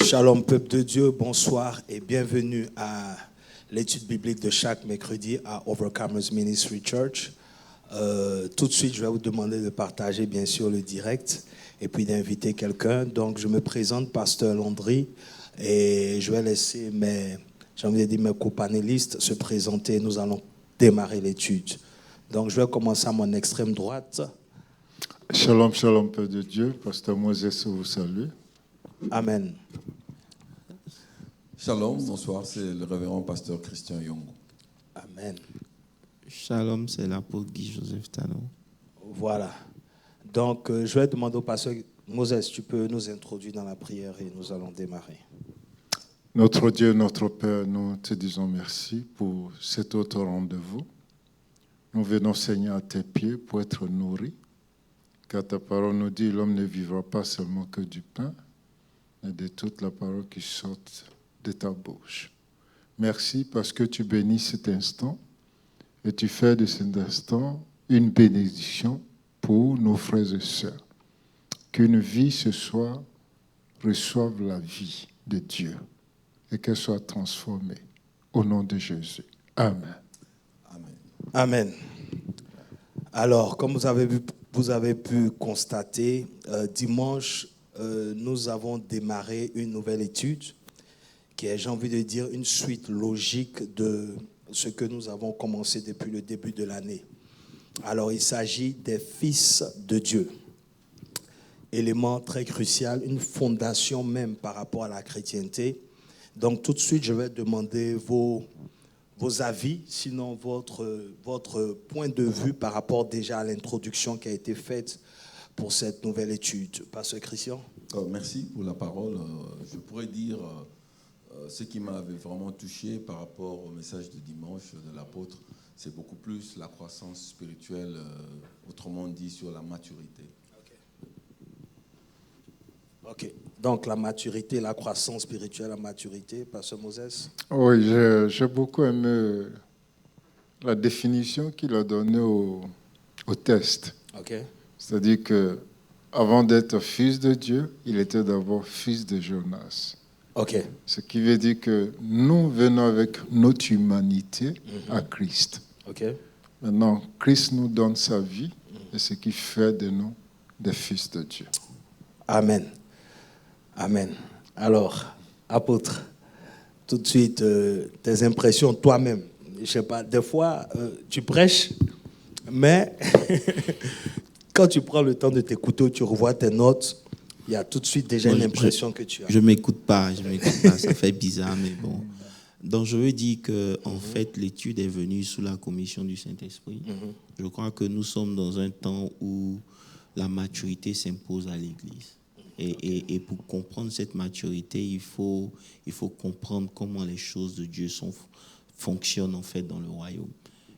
Shalom peuple de Dieu, bonsoir et bienvenue à l'étude biblique de chaque mercredi à Overcomers Ministry Church. Tout de suite, je vais vous demander de partager bien sûr le direct et puis d'inviter quelqu'un. Donc, je me présente, Pasteur Landry, et je vais laisser mes copanélistes se présenter. Nous allons démarrer l'étude. Donc, je vais commencer à mon extrême droite. Shalom, shalom, Père de Dieu. Pasteur Moses vous salue. Amen. Shalom, bonsoir, c'est le révérend pasteur Christian Young. Amen. Shalom, c'est l'apôtre Guy-Joseph Tano. Voilà. Donc, je vais demander au pasteur Moses, tu peux nous introduire dans la prière et nous allons démarrer. Notre Dieu, notre Père, nous te disons merci pour cet autre rendez-vous. Nous venons, Seigneur, à tes pieds pour être nourris, car ta parole nous dit, l'homme ne vivra pas seulement que du pain, mais de toute la parole qui sort de ta bouche. Merci parce que tu bénis cet instant et tu fais de cet instant une bénédiction pour nos frères et sœurs. Qu'une vie ce soir reçoive la vie de Dieu et qu'elle soit transformée au nom de Jésus. Amen. Amen. Amen. Alors, comme vous avez pu constater, dimanche, nous avons démarré une nouvelle étude qui est, j'ai envie de dire, une suite logique de ce que nous avons commencé depuis le début de l'année. Alors, il s'agit des fils de Dieu. Élément très crucial, une fondation même par rapport à la chrétienté. Donc, tout de suite, je vais demander vos avis, sinon votre point de vue par rapport déjà à l'introduction qui a été faite pour cette nouvelle étude. Pasteur Christian. Merci pour la parole. Je pourrais dire ce qui m'avait vraiment touché par rapport au message de dimanche de l'apôtre, c'est beaucoup plus la croissance spirituelle, autrement dit sur la maturité. Ok. Donc la maturité, la croissance spirituelle, la maturité, Pasteur Moses. Oui, j'ai beaucoup aimé la définition qu'il a donnée au test. Ok. C'est-à-dire que avant d'être fils de Dieu, il était d'abord fils de Jonas. Ok. Ce qui veut dire que nous venons avec notre humanité à Christ. Ok. Maintenant, Christ nous donne sa vie et ce qui fait de nous des fils de Dieu. Amen. Amen. Alors, apôtre, tout de suite, tes impressions toi-même. Je ne sais pas, des fois, tu prêches, mais quand tu prends le temps de t'écouter, tu revois tes notes, il y a tout de suite déjà une impression que tu as. Je ne m'écoute pas, ça fait bizarre, mais bon. Donc je veux dire que en fait, l'étude est venue sous la commission du Saint-Esprit. Je crois que nous sommes dans un temps où la maturité s'impose à l'Église. Et pour comprendre cette maturité, il faut comprendre comment les choses de Dieu fonctionnent en fait dans le royaume.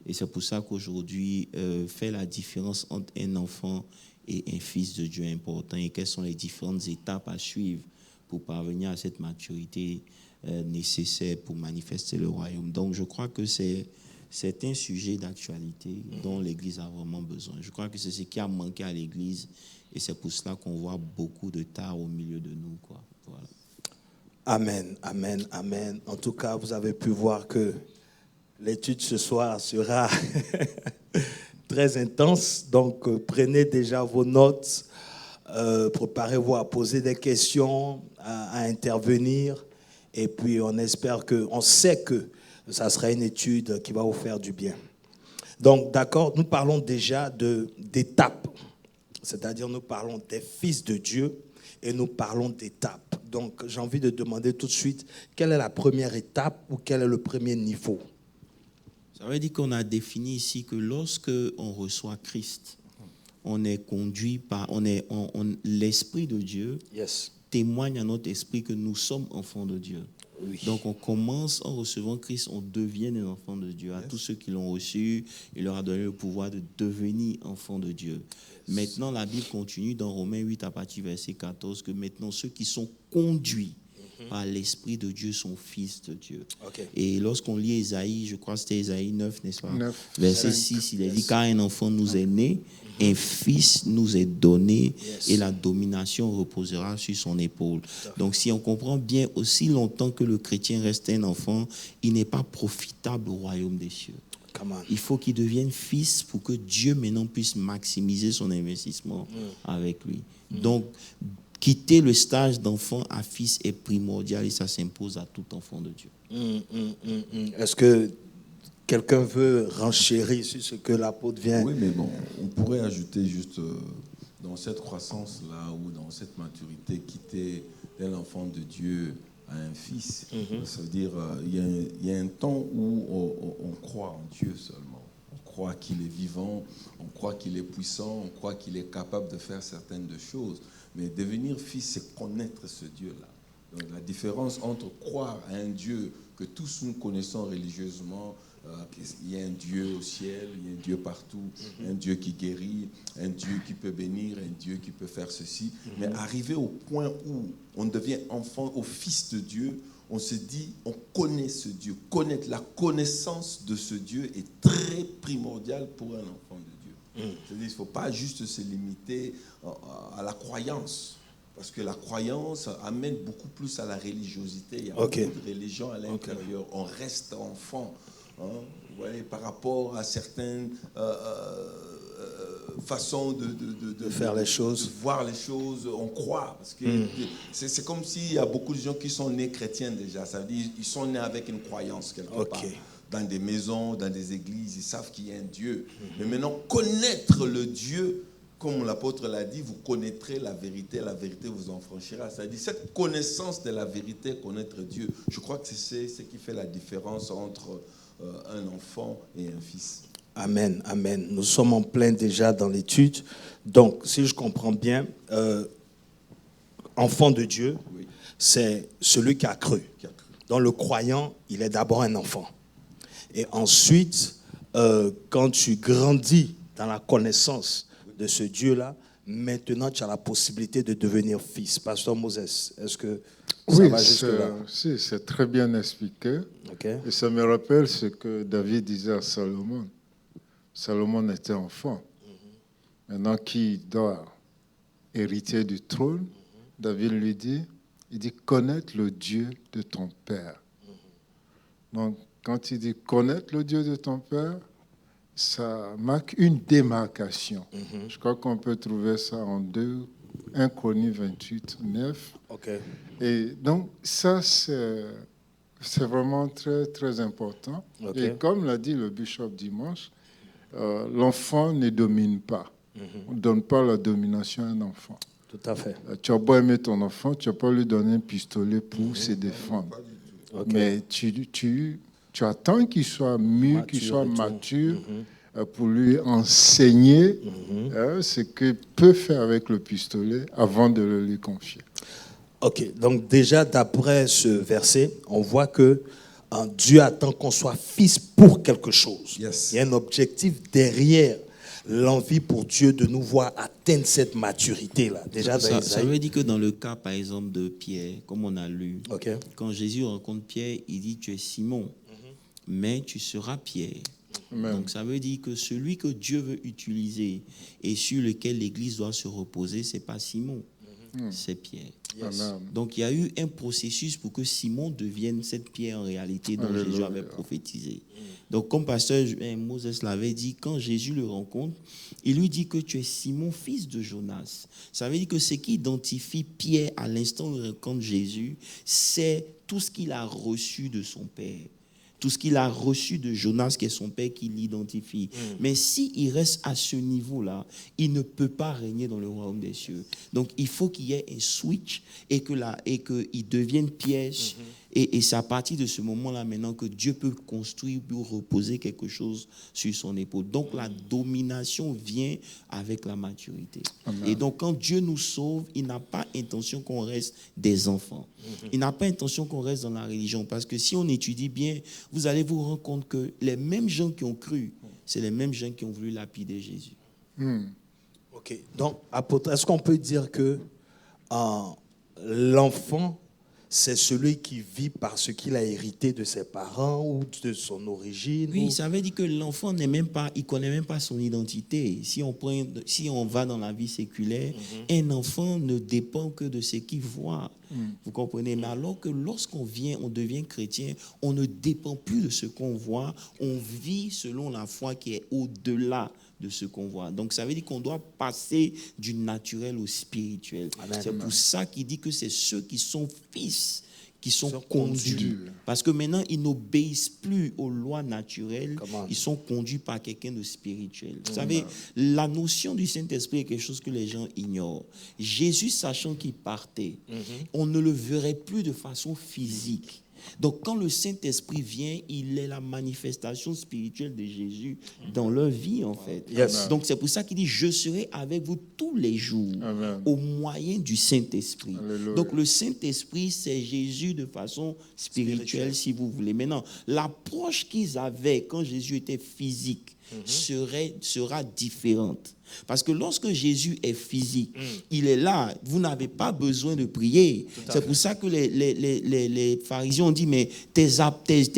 Et c'est pour ça qu'aujourd'hui, faire la différence entre un enfant et un fils de Dieu est important et quelles sont les différentes étapes à suivre pour parvenir à cette maturité nécessaire pour manifester le royaume. Donc je crois que c'est un sujet d'actualité dont l'Église a vraiment besoin. Je crois que c'est ce qui a manqué à l'Église et c'est pour cela qu'on voit beaucoup de tard au milieu de nous, quoi. Voilà. Amen, amen, amen. En tout cas, vous avez pu voir que l'étude ce soir sera très intense. Donc, prenez déjà vos notes, préparez-vous à poser des questions, à intervenir. Et puis, on sait que ça sera une étude qui va vous faire du bien. Donc, d'accord, nous parlons déjà d'étapes. C'est-à-dire, nous parlons des fils de Dieu et nous parlons d'étapes. Donc, j'ai envie de demander tout de suite, quelle est la première étape ou quel est le premier niveau? Ça veut dire qu'on a défini ici que lorsque on reçoit Christ, on est conduit par, l'Esprit de Dieu témoigne à notre esprit que nous sommes enfants de Dieu. Oui. Donc on commence en recevant Christ, on devient des enfants de Dieu. À tous ceux qui l'ont reçu, il leur a donné le pouvoir de devenir enfants de Dieu. Maintenant, la Bible continue dans Romains 8 à partir du verset 14 que maintenant ceux qui sont conduits par l'Esprit de Dieu sont fils de Dieu. Ok. Et lorsqu'on lit Ésaïe, je crois que c'était Ésaïe 9, n'est-ce pas? 9, Verset 5. 6, il est dit, car un enfant nous est né, un fils nous est donné, Yes. et la domination reposera sur son épaule. Donc si on comprend bien, aussi longtemps que le chrétien reste un enfant, il n'est pas profitable au royaume des cieux. Come on. Il faut qu'il devienne fils pour que Dieu maintenant puisse maximiser son investissement avec lui. Donc, quitter le stage d'enfant à fils est primordial et ça s'impose à tout enfant de Dieu. Est-ce que quelqu'un veut renchérir sur ce que l'apôtre vient? Oui, mais bon, on pourrait ajouter juste dans cette croissance-là ou dans cette maturité, quitter d'un enfant de Dieu à un fils. Ça veut dire il y a un temps où on croit en Dieu seulement. On croit qu'il est vivant, on croit qu'il est puissant, on croit qu'il est capable de faire certaines choses. Mais devenir fils, c'est connaître ce Dieu-là. Donc la différence entre croire à un Dieu que tous nous connaissons religieusement, il y a un Dieu au ciel, il y a un Dieu partout, un Dieu qui guérit, un Dieu qui peut bénir, un Dieu qui peut faire ceci. Mais arriver au point où on devient enfant, au fils de Dieu, on se dit, on connaît ce Dieu. Connaître la connaissance de ce Dieu est très primordial pour un enfant de Dieu. C'est-à-dire, il ne faut pas juste se limiter à la croyance. Parce que la croyance amène beaucoup plus à la religiosité. Il y a beaucoup de religions à l'intérieur. On reste enfant. Vous voyez, par rapport à certaines façons de faire les choses. De voir les choses, on croit. Parce que c'est comme s'il y a beaucoup de gens qui sont nés chrétiens déjà. Ça veut dire qu'ils sont nés avec une croyance quelque part. Dans des maisons, dans des églises, ils savent qu'il y a un Dieu. Mais maintenant, connaître le Dieu, comme l'apôtre l'a dit, vous connaîtrez la vérité vous en franchira. C'est-à-dire cette connaissance de la vérité, connaître Dieu, je crois que c'est ce qui fait la différence entre un enfant et un fils. Amen, amen. Nous sommes en plein déjà dans l'étude. Donc, si je comprends bien, enfant de Dieu, c'est celui qui a cru. Donc, le croyant, il est d'abord un enfant. Et ensuite, quand tu grandis dans la connaissance de ce Dieu-là, maintenant tu as la possibilité de devenir fils. Pasteur Moses, est-ce que ça va jusque-là? Oui, c'est très bien expliqué. Okay. Et ça me rappelle ce que David disait à Salomon. Salomon était enfant. Maintenant qu'il doit hériter du trône, David lui dit, il dit connaître le Dieu de ton père. Donc, quand il dit connaître le Dieu de ton père, ça marque une démarcation. Je crois qu'on peut trouver ça en 1 Chroniques 28, 9. Okay. Et donc, ça, c'est vraiment très, très important. Okay. Et comme l'a dit le bishop dimanche, l'enfant ne domine pas. On ne donne pas la domination à un enfant. Tout à fait. Tu as beau aimer ton enfant, tu n'as pas lui donner un pistolet pour se défendre. Okay. Mais tu attends qu'il soit mûr, qu'il soit mature, pour lui enseigner ce qu'il peut faire avec le pistolet avant de le lui confier. Ok, donc déjà d'après ce verset, on voit que Dieu attend qu'on soit fils pour quelque chose. Yes. Il y a un objectif derrière l'envie pour Dieu de nous voir atteindre cette maturité-là. Déjà, ça veut dire que dans le cas, par exemple, de Pierre, comme on a lu, quand Jésus rencontre Pierre, il dit, tu es Simon, mais tu seras Pierre. Amen. Donc ça veut dire que celui que Dieu veut utiliser et sur lequel l'Église doit se reposer, ce n'est pas Simon, c'est Pierre. Yes. Donc il y a eu un processus pour que Simon devienne cette pierre en réalité dont Jésus avait prophétisé. Donc comme pasteur Moses l'avait dit, quand Jésus le rencontre, il lui dit que tu es Simon, fils de Jonas. Ça veut dire que ce qui identifie Pierre à l'instant où il rencontre Jésus, c'est tout ce qu'il a reçu de son père. Tout ce qu'il a reçu de Jonas, qui est son père, qui l'identifie. Mais s'il reste à ce niveau-là, il ne peut pas régner dans le royaume des cieux. Donc, il faut qu'il y ait un switch et qu'il devienne piège. Et c'est à partir de ce moment-là maintenant que Dieu peut construire pour reposer quelque chose sur son épaule. Donc, la domination vient avec la maturité. Amen. Et donc, quand Dieu nous sauve, il n'a pas intention qu'on reste des enfants. Il n'a pas intention qu'on reste dans la religion. Parce que si on étudie bien, vous allez vous rendre compte que les mêmes gens qui ont cru, c'est les mêmes gens qui ont voulu lapider Jésus. Ok. Donc, apôtre, est-ce qu'on peut dire que l'enfant, c'est celui qui vit parce qu'il a hérité de ses parents ou de son origine. Oui, ça veut dire que l'enfant n'est même pas, il connaît même pas son identité. Si on va dans la vie séculaire, un enfant ne dépend que de ce qu'il voit. Vous comprenez? Mais alors que lorsqu'on devient chrétien, on ne dépend plus de ce qu'on voit. On vit selon la foi qui est au-delà de ce qu'on voit. Donc, ça veut dire qu'on doit passer du naturel au spirituel. Amen. C'est pour ça qu'il dit que c'est ceux qui sont fils qui sont conduits. Parce que maintenant, ils n'obéissent plus aux lois naturelles. Ils sont conduits par quelqu'un de spirituel. Vous savez, la notion du Saint-Esprit est quelque chose que les gens ignorent. Jésus, sachant qu'il partait, on ne le verrait plus de façon physique. Donc, quand le Saint-Esprit vient, il est la manifestation spirituelle de Jésus dans leur vie, en fait. Yes. Donc, c'est pour ça qu'il dit, je serai avec vous tous les jours. Amen. Au moyen du Saint-Esprit. Alléluia. Donc, le Saint-Esprit, c'est Jésus de façon spirituelle, si vous voulez. Maintenant, l'approche qu'ils avaient quand Jésus était physique sera différente. Parce que lorsque Jésus est physique, il est là, vous n'avez pas besoin de prier. C'est pour ça que les pharisiens ont dit, mais tes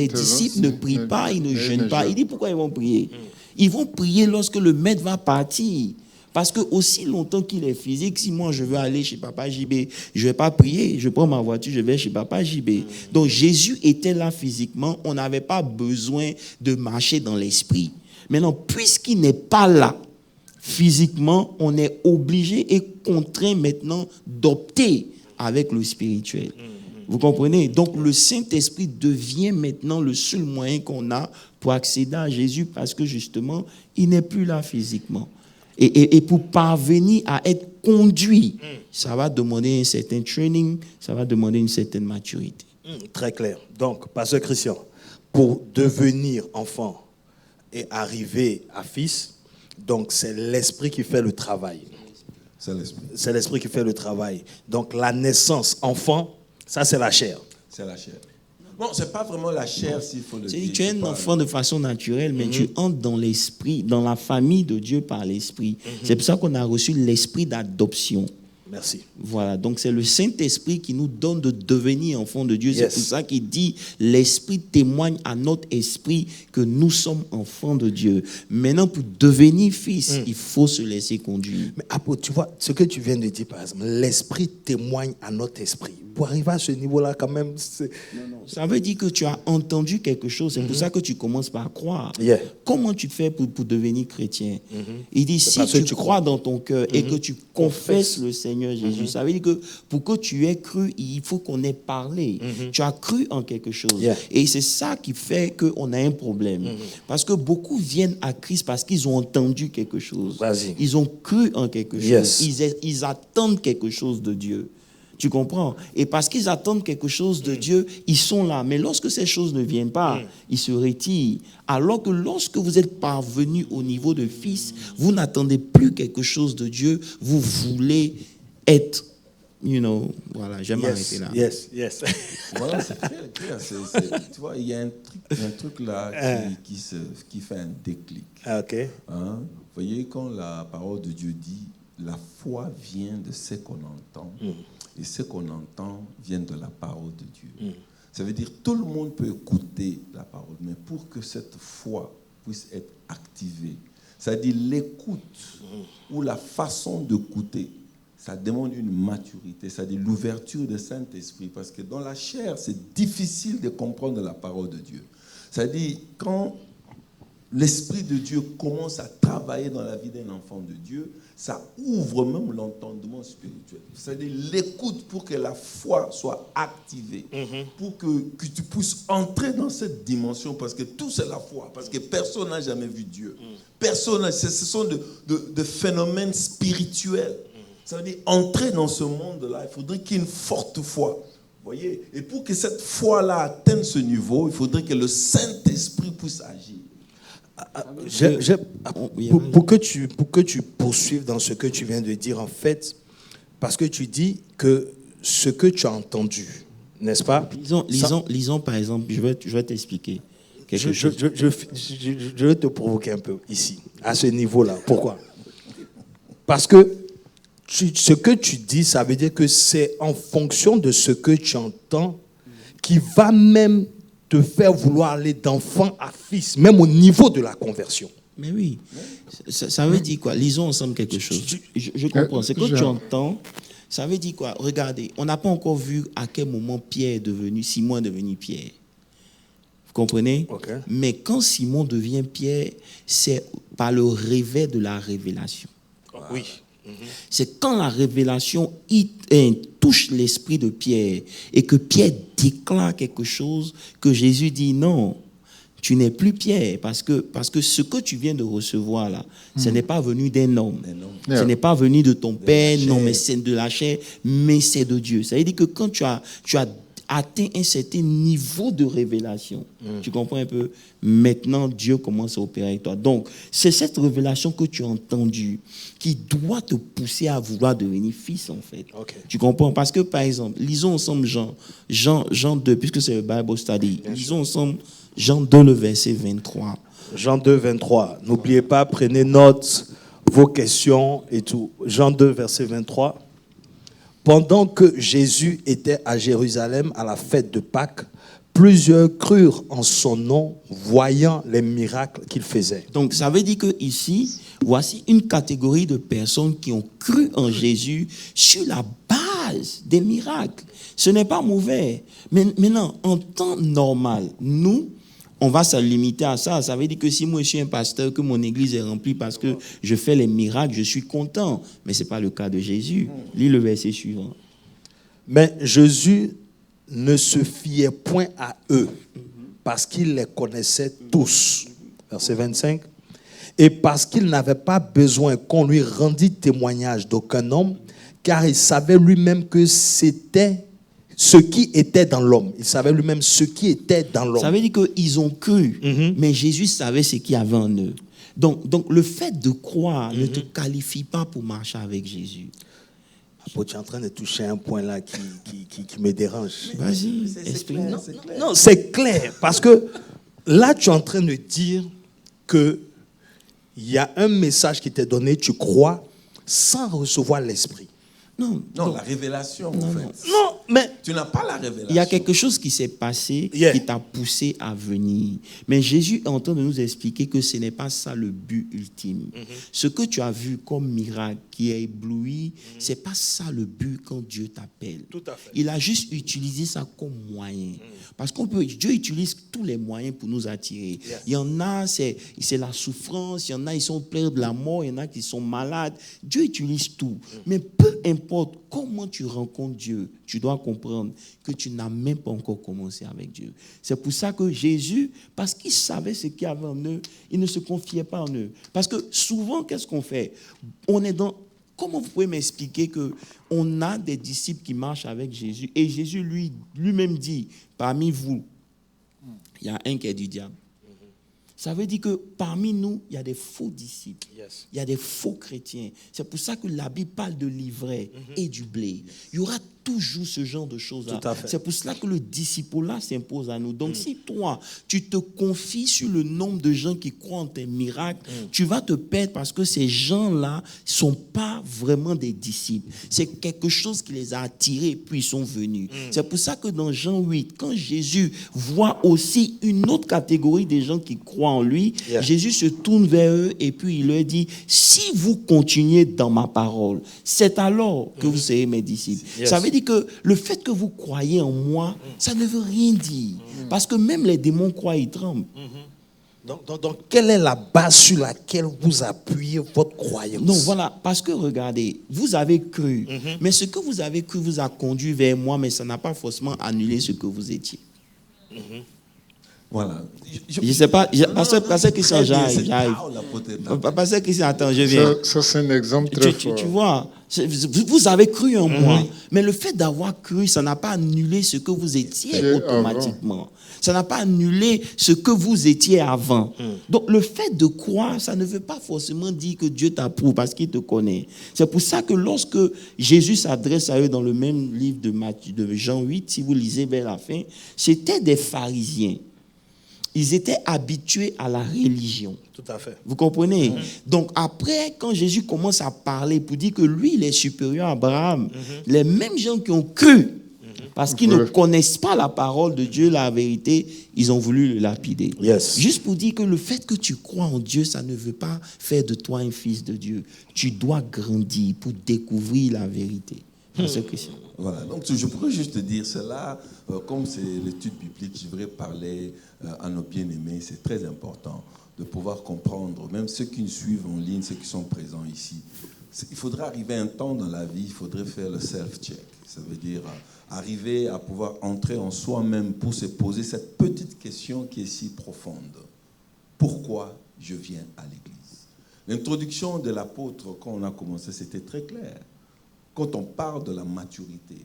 disciples ne prient pas, ils ne jeûnent pas. Il dit, pourquoi ils vont prier? Ils vont prier lorsque le maître va partir. Parce que aussi longtemps qu'il est physique, si moi je veux aller chez Papa JB, je ne vais pas prier, je prends ma voiture, je vais chez Papa JB. Donc Jésus était là physiquement, on n'avait pas besoin de marcher dans l'esprit. Maintenant, puisqu'il n'est pas là physiquement, on est obligé et contraint maintenant d'opter avec le spirituel. Vous comprenez? Donc le Saint-Esprit devient maintenant le seul moyen qu'on a pour accéder à Jésus parce que justement, il n'est plus là physiquement. Et pour parvenir à être conduit, ça va demander un certain training, ça va demander une certaine maturité. Très clair. Donc, Pasteur Christian, pour devenir enfant et arriver à fils, donc c'est l'esprit qui fait le travail. C'est l'esprit. C'est l'esprit qui fait le travail. Donc la naissance enfant, ça c'est la chair. C'est la chair. Bon, c'est pas vraiment la chair s'il faut le dire. Tu es un enfant de façon naturelle, mais tu entres dans l'esprit, dans la famille de Dieu par l'esprit. C'est pour ça qu'on a reçu l'esprit d'adoption. Merci. Voilà, donc c'est le Saint-Esprit qui nous donne de devenir enfants de Dieu. Yes. C'est pour ça qu'il dit, l'Esprit témoigne à notre esprit que nous sommes enfants de Dieu. Maintenant, pour devenir fils, il faut se laisser conduire. Mais apôtre, tu vois, ce que tu viens de dire, par exemple, l'esprit témoigne à notre esprit. Pour arriver à ce niveau-là, quand même, c'est... Ça veut dire que tu as entendu quelque chose. C'est pour ça que tu commences par croire. Yeah. Comment tu fais pour devenir chrétien? Il dit, si parce que tu tu crois dans ton cœur et que tu confesses le Seigneur Jésus, ça veut dire que pour que tu aies cru, il faut qu'on ait parlé. Tu as cru en quelque chose. Yeah. Et c'est ça qui fait qu'on a un problème. Parce que beaucoup viennent à Christ parce qu'ils ont entendu quelque chose. Vas-y. Ils ont cru en quelque chose. Yes. Ils attendent quelque chose de Dieu. Tu comprends? Et parce qu'ils attendent quelque chose de Dieu, ils sont là. Mais lorsque ces choses ne viennent pas, ils se retirent. Alors que lorsque vous êtes parvenu au niveau de fils, vous n'attendez plus quelque chose de Dieu. Vous voulez être, voilà, j'aime m'arrêter là. Yes. Voilà, c'est clair. Tu vois, il y a un truc là qui fait un déclic. Ah, ok. Hein? Vous voyez, quand la parole de Dieu dit, la foi vient de ce qu'on entend. Et ce qu'on entend vient de la parole de Dieu. Ça veut dire tout le monde peut écouter la parole, mais pour que cette foi puisse être activée, c'est-à-dire l'écoute ou la façon d'écouter, ça demande une maturité, c'est-à-dire l'ouverture du Saint-Esprit, parce que dans la chair, c'est difficile de comprendre la parole de Dieu. C'est-à-dire quand l'Esprit de Dieu commence à travailler dans la vie d'un enfant de Dieu, ça ouvre même l'entendement spirituel. C'est-à-dire l'écoute pour que la foi soit activée, pour que tu puisses entrer dans cette dimension, parce que tout c'est la foi, parce que personne n'a jamais vu Dieu. Personne, ce sont de phénomènes spirituels. Ça veut dire entrer dans ce monde-là, il faudrait qu'il y ait une forte foi. Vous voyez? Et pour que cette foi-là atteigne ce niveau, il faudrait que le Saint-Esprit puisse agir. Pour que tu poursuives dans ce que tu viens de dire, en fait, parce que tu dis que ce que tu as entendu, n'est-ce pas? Lisons par exemple, je vais t'expliquer quelque chose. Je vais te provoquer un peu ici, à ce niveau-là. Pourquoi? Parce que ce que tu dis, ça veut dire que c'est en fonction de ce que tu entends qui va même te faire vouloir aller d'enfant à fils, même au niveau de la conversion. Mais oui, ça veut dire quoi? Lisons ensemble quelque chose. Je comprends. C'est que tu entends, ça veut dire quoi? Regardez, on n'a pas encore vu à quel moment Simon est devenu Pierre. Vous comprenez? Okay. Mais quand Simon devient Pierre, c'est par le réveil de la révélation. Oui. C'est quand la révélation touche l'esprit de Pierre et que Pierre déclare quelque chose que Jésus dit non, tu n'es plus Pierre parce que ce que tu viens de recevoir là, ce n'est pas venu d'un homme. Ce n'est pas venu de ton père, non, mais c'est de la chair, mais c'est de Dieu. Ça veut dire que quand tu as atteint un certain niveau de révélation, tu comprends un peu, maintenant Dieu commence à opérer avec toi. Donc, c'est cette révélation que tu as entendue qui doit te pousser à vouloir devenir fils, en fait. Okay. Tu comprends? Parce que, par exemple, lisons ensemble Jean 2, puisque c'est le Bible Study. Lisons ensemble Jean 2, le verset 23. Jean 2, 23. N'oubliez pas, prenez note, vos questions et tout. Jean 2, verset 23. Pendant que Jésus était à Jérusalem à la fête de Pâques, plusieurs crurent en son nom, voyant les miracles qu'il faisait. Donc, ça veut dire qu'ici, voici une catégorie de personnes qui ont cru en Jésus sur la base des miracles. Ce n'est pas mauvais. Mais maintenant, en temps normal, nous, on va se limiter à ça. Ça veut dire que si moi je suis un pasteur, que mon église est remplie parce que je fais les miracles, je suis content. Mais ce n'est pas le cas de Jésus. Lis le verset suivant. Mais Jésus ne se fiait point à eux parce qu'il les connaissait tous. Verset 25. Et parce qu'il n'avait pas besoin qu'on lui rendît témoignage d'aucun homme, car il savait lui-même que c'était ce qui était dans l'homme. Il savait lui-même ce qui était dans l'homme. Ça veut dire qu'ils ont cru, mais Jésus savait ce qu'il y avait en eux. Donc le fait de croire ne te qualifie pas pour marcher avec Jésus. Tu es en train de toucher un point là qui me dérange. Vas-y, explique. Non, c'est clair. Parce que là, tu es en train de dire qu'il y a un message qui t'est donné, tu crois, sans recevoir l'esprit. Non, la révélation, en fait. Non, mais tu n'as pas la révélation. Il y a quelque chose qui s'est passé qui t'a poussé à venir. Mais Jésus est en train de nous expliquer que ce n'est pas ça le but ultime. Ce que tu as vu comme miracle qui a ébloui, ce n'est pas ça le but quand Dieu t'appelle. Tout à fait. Il a juste utilisé ça comme moyen. Parce Dieu utilise tous les moyens pour nous attirer. Il y en a, c'est la souffrance. Il y en a, ils sont pleins de la mort. Il y en a qui sont malades. Dieu utilise tout. Mais peu importe comment tu rencontres Dieu, tu dois comprendre que tu n'as même pas encore commencé avec Dieu. C'est pour ça que Jésus, parce qu'il savait ce qu'il y avait en eux, il ne se confiait pas en eux. Parce que souvent, qu'est-ce qu'on fait? Comment vous pouvez m'expliquer qu'on a des disciples qui marchent avec Jésus et Jésus lui-même dit, parmi vous, il y a un qui est du diable. Ça veut dire que parmi nous, il y a des faux disciples. Yes. Il y a des faux chrétiens. C'est pour ça que la Bible parle de l'ivraie et du blé. Il y aura toujours ce genre de choses-là. C'est pour cela que le disciple-là s'impose à nous. Donc, si toi, tu te confies sur le nombre de gens qui croient en tes miracles, tu vas te perdre parce que ces gens-là ne sont pas vraiment des disciples. C'est quelque chose qui les a attirés puis ils sont venus. C'est pour ça que dans Jean 8, quand Jésus voit aussi une autre catégorie des gens qui croient en lui, Jésus se tourne vers eux et puis il leur dit, si vous continuez dans ma parole, c'est alors que vous serez mes disciples. Ça veut dire que le fait que vous croyez en moi, ça ne veut rien dire. Parce que même les démons croient, ils tremblent. Donc, quelle est la base sur laquelle vous appuyez votre croyance? Non, voilà, parce que regardez, vous avez cru, mais ce que vous avez cru vous a conduit vers moi, mais ça n'a pas forcément annulé ce que vous étiez. Voilà. Je ne sais pas, Pasteur Christian, j'arrive. Pasteur Christian, attends, je viens. Ça c'est un exemple très fort. Tu vois, vous avez cru en moi, mais le fait d'avoir cru, ça n'a pas annulé ce que vous étiez automatiquement. Ça n'a pas annulé ce que vous étiez avant. Donc, le fait de croire, ça ne veut pas forcément dire que Dieu t'approuve parce qu'il te connaît. C'est pour ça que lorsque Jésus s'adresse à eux dans le même livre de Jean 8, si vous lisez vers la fin, c'était des pharisiens. ils étaient habitués à la religion. Tout à fait. Vous comprenez? Donc après, quand Jésus commence à parler pour dire que lui, il est supérieur à Abraham, les mêmes gens qui ont cru, parce qu'ils ne connaissent pas la parole de Dieu, la vérité, ils ont voulu le lapider. Yes. Juste pour dire que le fait que tu crois en Dieu, ça ne veut pas faire de toi un fils de Dieu. Tu dois grandir pour découvrir la vérité. C'est Christian. Voilà, donc je pourrais juste te dire cela, comme c'est l'étude biblique, je voudrais parler à nos bien-aimés, c'est très important de pouvoir comprendre, même ceux qui nous suivent en ligne, ceux qui sont présents ici. Il faudrait arriver un temps dans la vie, il faudrait faire le self-check. Ça veut dire arriver à pouvoir entrer en soi-même pour se poser cette petite question qui est si profonde. Pourquoi je viens à l'église? L'introduction de l'apôtre, quand on a commencé, c'était très clair. Quand on parle de la maturité,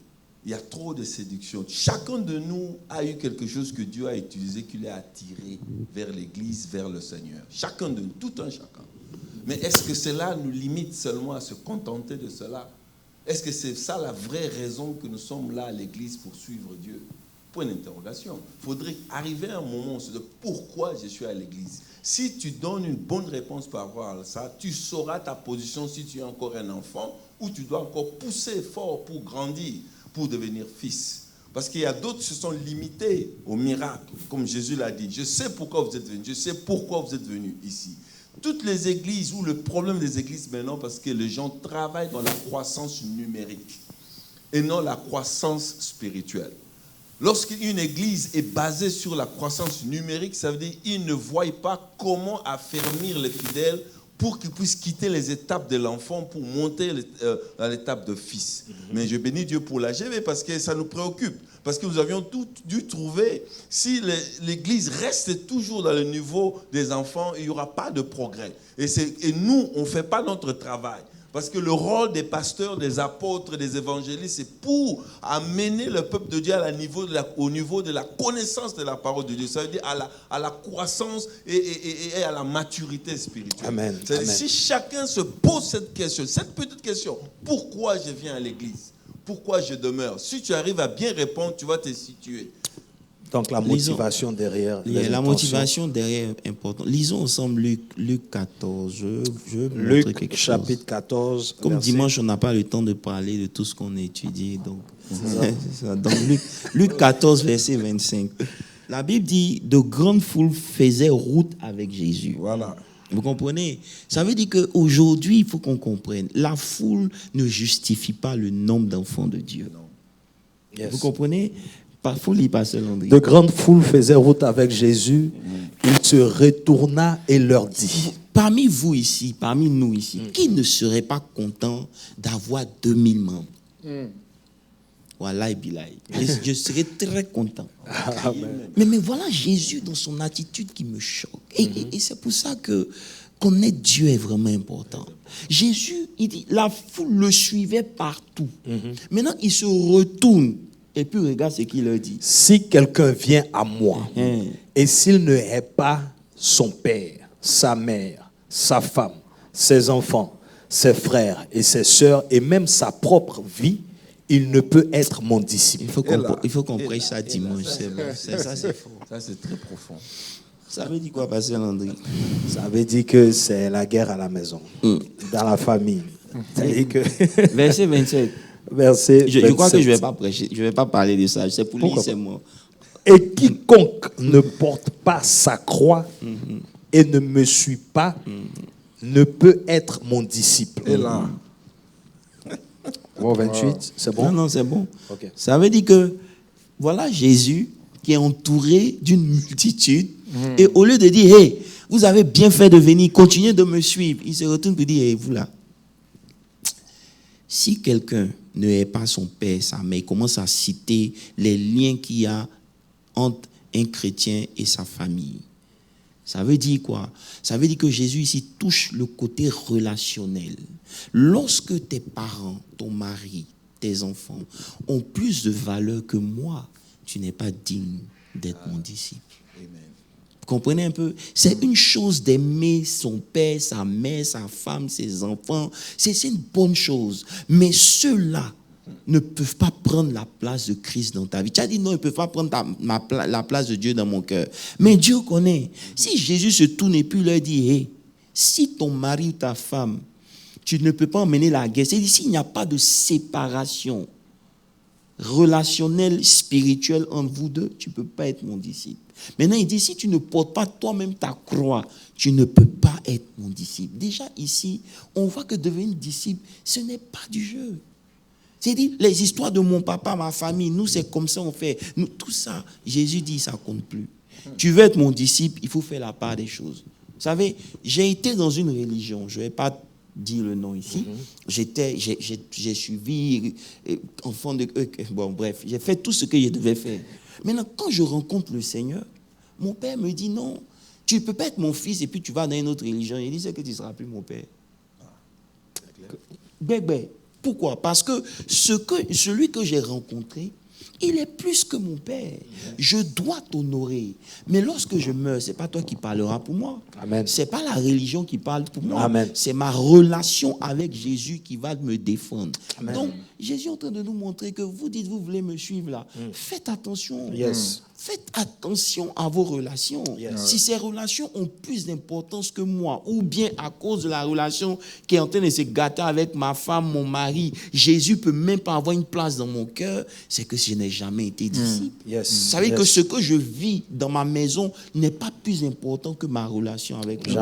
il y a trop de séduction. Chacun de nous a eu quelque chose que Dieu a utilisé, qui l'a attiré vers l'église, vers le Seigneur. Chacun de nous, tout un chacun. Mais est-ce que cela nous limite seulement à se contenter de cela? Est-ce que c'est ça la vraie raison que nous sommes là à l'église pour suivre Dieu? Point d'interrogation. Il faudrait arriver à un moment où on se dit pourquoi je suis à l'église. Si tu donnes une bonne réponse par rapport à ça, tu sauras ta position si tu es encore un enfant ou tu dois encore pousser fort pour grandir, pour devenir fils. Parce qu'il y a d'autres qui se sont limités au miracle, comme Jésus l'a dit. Je sais pourquoi vous êtes venus, je sais pourquoi vous êtes venus ici. Toutes les églises, ou le problème des églises maintenant, parce que les gens travaillent dans la croissance numérique et non la croissance spirituelle. Lorsqu'une église est basée sur la croissance numérique, ça veut dire qu'ils ne voient pas comment affermir les fidèles pour qu'ils puissent quitter les étapes de l'enfant pour monter à l'étape de fils. Mais je bénis Dieu pour la GV parce que ça nous préoccupe. Parce que nous avions tout dû trouver, si l'église reste toujours dans le niveau des enfants, il n'y aura pas de progrès. Et nous, on ne fait pas notre travail. Parce que le rôle des pasteurs, des apôtres, des évangélistes, c'est pour amener le peuple de Dieu au niveau de la connaissance de la parole de Dieu. Ça veut dire à la croissance et à la maturité spirituelle. Amen. C'est-à-dire, si chacun se pose cette question, cette petite question, pourquoi je viens à l'église? Pourquoi je demeure? Si tu arrives à bien répondre, tu vas te situer. Donc la motivation derrière. La motivation derrière est importante. Lisons ensemble Luc 14. Je veux montrer quelque chose. Luc chapitre 14. Comme dimanche, on n'a pas le temps de parler de tout ce qu'on a étudié. Donc, c'est ça. Donc Luc 14, verset 25. La Bible dit, de grandes foules faisaient route avec Jésus. Voilà. Vous comprenez? Ça veut dire qu'aujourd'hui, il faut qu'on comprenne. La foule ne justifie pas le nombre d'enfants de Dieu. Yes. Vous comprenez? Pas foule, pas seul, André. De grandes foules faisaient route avec Jésus. Il se retourna et leur dit. Parmi vous ici, parmi nous ici, qui ne serait pas content d'avoir 2000 membres? Voilà, je serais très content. Mais voilà Jésus dans son attitude qui me choque. Et c'est pour ça que connaître Dieu est vraiment important. Jésus, il dit, la foule le suivait partout. Maintenant, il se retourne. Et puis, regarde ce qu'il leur dit. Si quelqu'un vient à moi, et s'il ne hait pas son père, sa mère, sa femme, ses enfants, ses frères et ses sœurs, et même sa propre vie, il ne peut être mon disciple. Il faut qu'on prêche ça dimanche. C'est bon. Ça, c'est fort. Ça, c'est très profond. Ça veut dire quoi, Pasteur Landry? Ça veut dire que c'est la guerre à la maison, dans la famille. C'est-à-dire que... Verset 27. Verset 27. Je crois que je ne vais pas prêcher, je ne vais pas parler de ça. C'est pour lui, c'est moi. Et quiconque ne porte pas sa croix et ne me suit pas ne peut être mon disciple. Et là, Bon, 28, c'est bon? Non, c'est bon. Ok. Ça veut dire que, voilà Jésus qui est entouré d'une multitude. Et au lieu de dire, hey, vous avez bien fait de venir, continuez de me suivre, il se retourne pour dire, hey, vous là, si quelqu'un ne hait pas son père, sa mère, il commence à citer les liens qu'il y a entre un chrétien et sa famille. Ça veut dire quoi? Ça veut dire que Jésus ici touche le côté relationnel. Lorsque tes parents, ton mari, tes enfants ont plus de valeur que moi, tu n'es pas digne d'être mon disciple. amen. Vous comprenez un peu? C'est une chose d'aimer son père, sa mère, sa femme, ses enfants. C'est une bonne chose. Mais ceux-là ne peuvent pas prendre la place de Christ dans ta vie. Tu as dit non, ils ne peuvent pas prendre la place de Dieu dans mon cœur. Mais Dieu connaît. Si Jésus se tourne et puis leur dit, hey, si ton mari ou ta femme, tu ne peux pas emmener la guerre. C'est-à-dire, s'il n'y a pas de séparation relationnelle, spirituelle entre vous deux, tu ne peux pas être mon disciple. Maintenant, il dit, si tu ne portes pas toi-même ta croix, tu ne peux pas être mon disciple. Déjà ici, on voit que devenir disciple, ce n'est pas du jeu. C'est-à-dire, les histoires de mon papa, ma famille, nous, c'est comme ça on fait. Nous, tout ça, Jésus dit, ça ne compte plus. Tu veux être mon disciple, il faut faire la part des choses. Vous savez, j'ai été dans une religion, je ne vais pas dire le nom ici. J'ai suivi, enfant de... bon, bref, j'ai fait tout ce que je devais faire. Maintenant, quand je rencontre le Seigneur, mon père me dit, non, tu ne peux pas être mon fils et puis tu vas dans une autre religion. Il dit, c'est que tu ne seras plus mon père. Bébé. Pourquoi? Parce que celui que j'ai rencontré, il est plus que mon père. Je dois t'honorer. Mais lorsque je meurs, ce n'est pas toi qui parleras pour moi. Ce n'est pas la religion qui parle pour moi. Amen. C'est ma relation avec Jésus qui va me défendre. Amen. Donc, Jésus est en train de nous montrer que vous dites, vous voulez me suivre là. Faites attention. Yes. Faites attention à vos relations. Yes. Si ces relations ont plus d'importance que moi, ou bien à cause de la relation qui est en train de se gâter avec ma femme, mon mari, Jésus ne peut même pas avoir une place dans mon cœur, c'est que je n'ai jamais été disciple. Yes. Vous savez que ce que je vis dans ma maison n'est pas plus important que ma relation avec lui.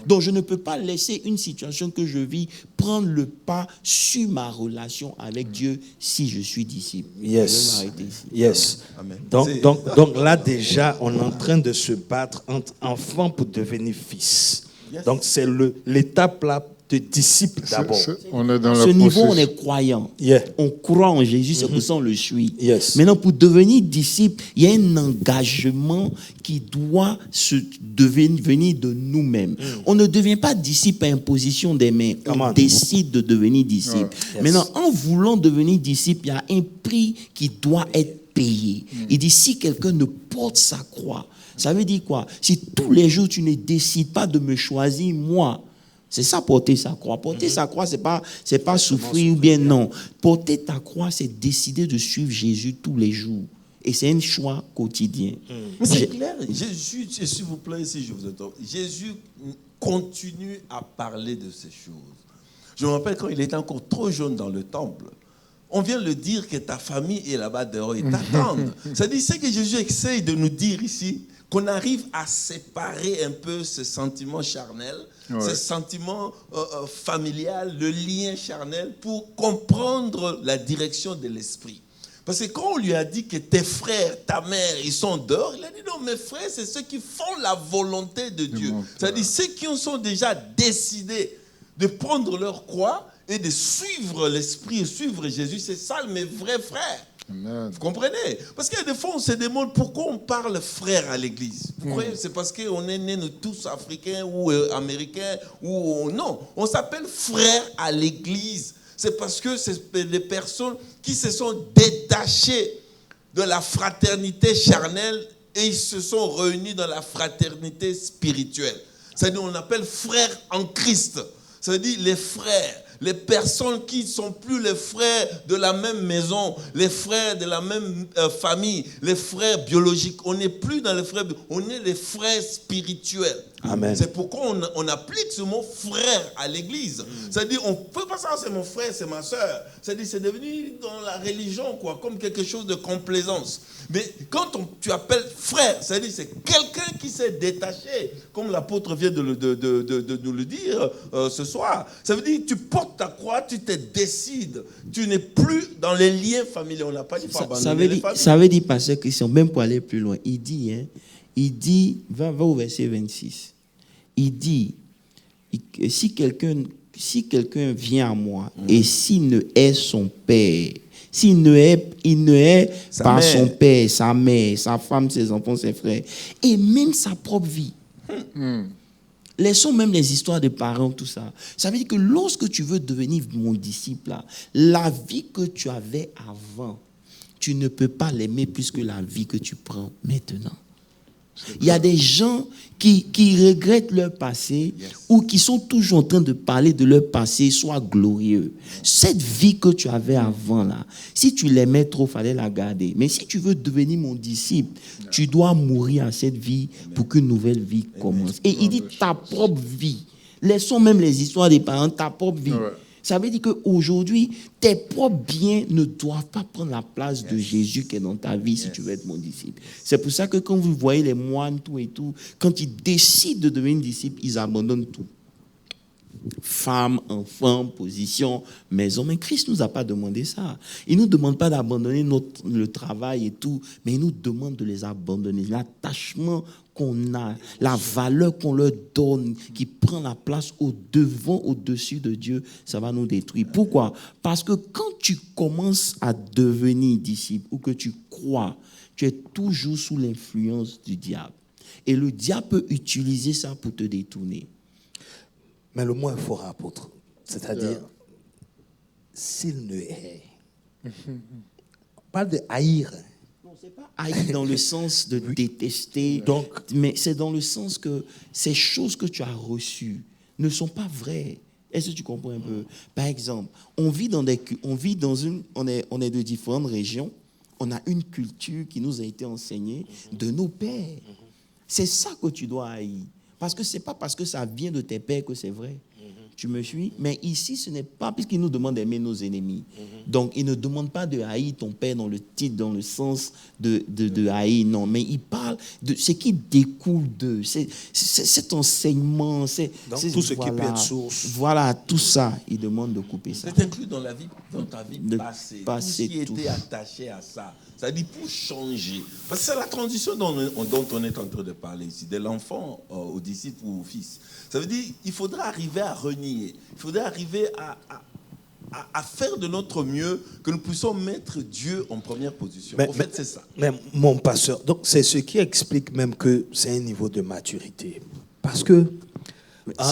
Donc je ne peux pas laisser une situation que je vis prendre le pas sur ma relation avec Dieu si je suis disciple. Yes. Je vais m'arrêter ici. Yes. Amen. Donc là déjà, on est en train de se battre entre enfants pour devenir fils. Yes. Donc c'est l'étape là de disciple d'abord. On est dans ce niveau, on est croyant. Yeah. On croit en Jésus, c'est pour ça qu'on le suit. Yes. Maintenant, pour devenir disciple, il y a un engagement qui doit venir de nous-mêmes. On ne devient pas disciple par imposition des mains. On décide de devenir disciple. Yes. Maintenant, en voulant devenir disciple, il y a un prix qui doit être payé. Il dit, si quelqu'un ne porte sa croix, ça veut dire quoi? Si tous les jours tu ne décides pas de me choisir, moi, c'est ça, porter sa croix. Porter sa croix, c'est pas souffrir ou bien non. Porter ta croix, c'est décider de suivre Jésus tous les jours. Et c'est un choix quotidien. Mais c'est clair. Jésus, s'il vous plaît, si je vous entends, Jésus continue à parler de ces choses. Je me rappelle quand il était encore trop jeune dans le temple. On vient de le dire que ta famille est là-bas dehors et t'attendent. C'est-à-dire, c'est que Jésus essaye de nous dire ici, qu'on arrive à séparer un peu ce sentiment charnel, ce sentiment familial, le lien charnel, pour comprendre la direction de l'esprit. Parce que quand on lui a dit que tes frères, ta mère, ils sont dehors, il a dit non, mes frères, c'est ceux qui font la volonté de Dieu. C'est-à-dire ceux qui sont déjà décidés de prendre leur croix et de suivre l'esprit et suivre Jésus. C'est ça mes vrais frères. Amen. Vous comprenez? Parce que des fois, on se demande pourquoi on parle frère à l'église. Vous croyez? C'est parce qu'on est nés tous africains ou américains ou non. On s'appelle frère à l'église. C'est parce que c'est des personnes qui se sont détachées de la fraternité charnelle et ils se sont réunis dans la fraternité spirituelle. C'est-à-dire on appelle frères en Christ. C'est-à-dire les frères. Les personnes qui ne sont plus les frères de la même maison, les frères de la même famille, les frères biologiques. On n'est plus dans les frères, on est les frères spirituels. Amen. C'est pourquoi on applique ce mot frère à l'église. C'est-à-dire, on ne peut pas savoir c'est mon frère, c'est ma soeur. C'est-à-dire, c'est devenu dans la religion, quoi, comme quelque chose de complaisance. Mais quand tu appelles frère, c'est-à-dire c'est quelqu'un qui s'est détaché, comme l'apôtre vient de nous le dire ce soir. Ça veut dire tu portes ta croix, tu te décides. Tu n'es plus dans les liens familiaux. On n'a pas dit faut abandonner les familles. Ça veut dire, pasteur Christian, même pour aller plus loin, il dit, va au verset 26. Il dit, si quelqu'un vient à moi et s'il ne hait son père, il ne hait pas son père, sa mère, sa femme, ses enfants, ses frères, et même sa propre vie. Laissons même les histoires de parents, tout ça. Ça veut dire que lorsque tu veux devenir mon disciple, là, la vie que tu avais avant, tu ne peux pas l'aimer plus que la vie que tu prends maintenant. Il y a des gens qui regrettent leur passé ou qui sont toujours en train de parler de leur passé, soit glorieux. Cette vie que tu avais avant, là, si tu l'aimais trop, il fallait la garder. Mais si tu veux devenir mon disciple, tu dois mourir à cette vie pour qu'une nouvelle vie commence. Et il dit ta propre vie. Laissons même les histoires des parents, ta propre vie. Ça veut dire qu'aujourd'hui, tes propres biens ne doivent pas prendre la place de Jésus qui est dans ta vie si tu veux être mon disciple. C'est pour ça que quand vous voyez les moines, tout et tout, quand ils décident de devenir disciples, ils abandonnent tout. Femmes, enfants, position, maison. Mais Christ ne nous a pas demandé ça. Il ne nous demande pas d'abandonner le travail et tout, mais il nous demande de les abandonner. L'attachement qu'on a, la valeur qu'on leur donne, qui prend la place au-dessus de Dieu, ça va nous détruire. Pourquoi? Parce que quand tu commences à devenir disciple ou que tu crois, tu es toujours sous l'influence du diable. Et le diable peut utiliser ça pour te détourner. Mais le mot est fort, apôtre. C'est-à-dire, s'il ne hait. On parle de haïr. Non, c'est pas haïr dans le sens de détester, donc, mais c'est dans le sens que ces choses que tu as reçues ne sont pas vraies. Est-ce que tu comprends un peu? Par exemple, on est de différentes régions. On a une culture qui nous a été enseignée de nos pères. C'est ça que tu dois haïr. Parce que ce n'est pas parce que ça vient de tes pères que c'est vrai. Tu me suis? Mais ici, ce n'est pas, puisqu'il nous demande d'aimer nos ennemis. Donc, il ne demande pas de haïr ton père dans le titre, dans le sens de haïr, non. Mais il parle de ce qui découle de cet enseignement. Donc, tout ce qui peut être source. Voilà, tout ça, il demande de couper ça. C'est inclus dans ta vie passée. Tout ce qui était attaché à ça. Ça dit pour changer. Parce que c'est la transition dont on est en train de parler ici, de l'enfant au disciple ou au fils. Ça veut dire qu'il faudra arriver à renier. Il faudra arriver à faire de notre mieux que nous puissions mettre Dieu en première position. En fait, c'est ça. Mais mon pasteur, donc c'est ce qui explique même que c'est un niveau de maturité. Parce que...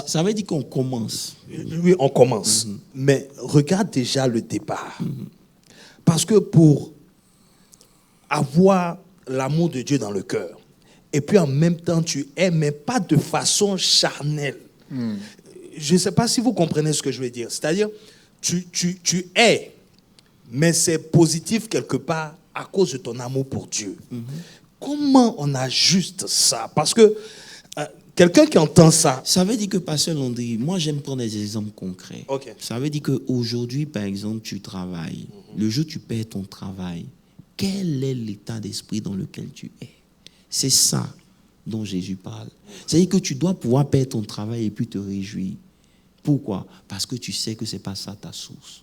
ça veut dire qu'on commence. Oui, on commence. Mais regarde déjà le départ. Parce que pour avoir l'amour de Dieu dans le cœur, et puis en même temps tu aimes, mais pas de façon charnelle. Je ne sais pas si vous comprenez ce que je veux dire. C'est-à-dire, tu hais, mais c'est positif quelque part à cause de ton amour pour Dieu. Comment on ajuste ça? Parce que quelqu'un qui entend ça... Ça veut dire que, Pasteur Landry, moi j'aime prendre des exemples concrets. Okay. Ça veut dire qu'aujourd'hui, par exemple, tu travailles. Le jour où tu perds ton travail, quel est l'état d'esprit dans lequel tu es? C'est ça dont Jésus parle. C'est-à-dire que tu dois pouvoir perdre ton travail et puis te réjouir. Pourquoi? Parce que tu sais que ce n'est pas ça ta source.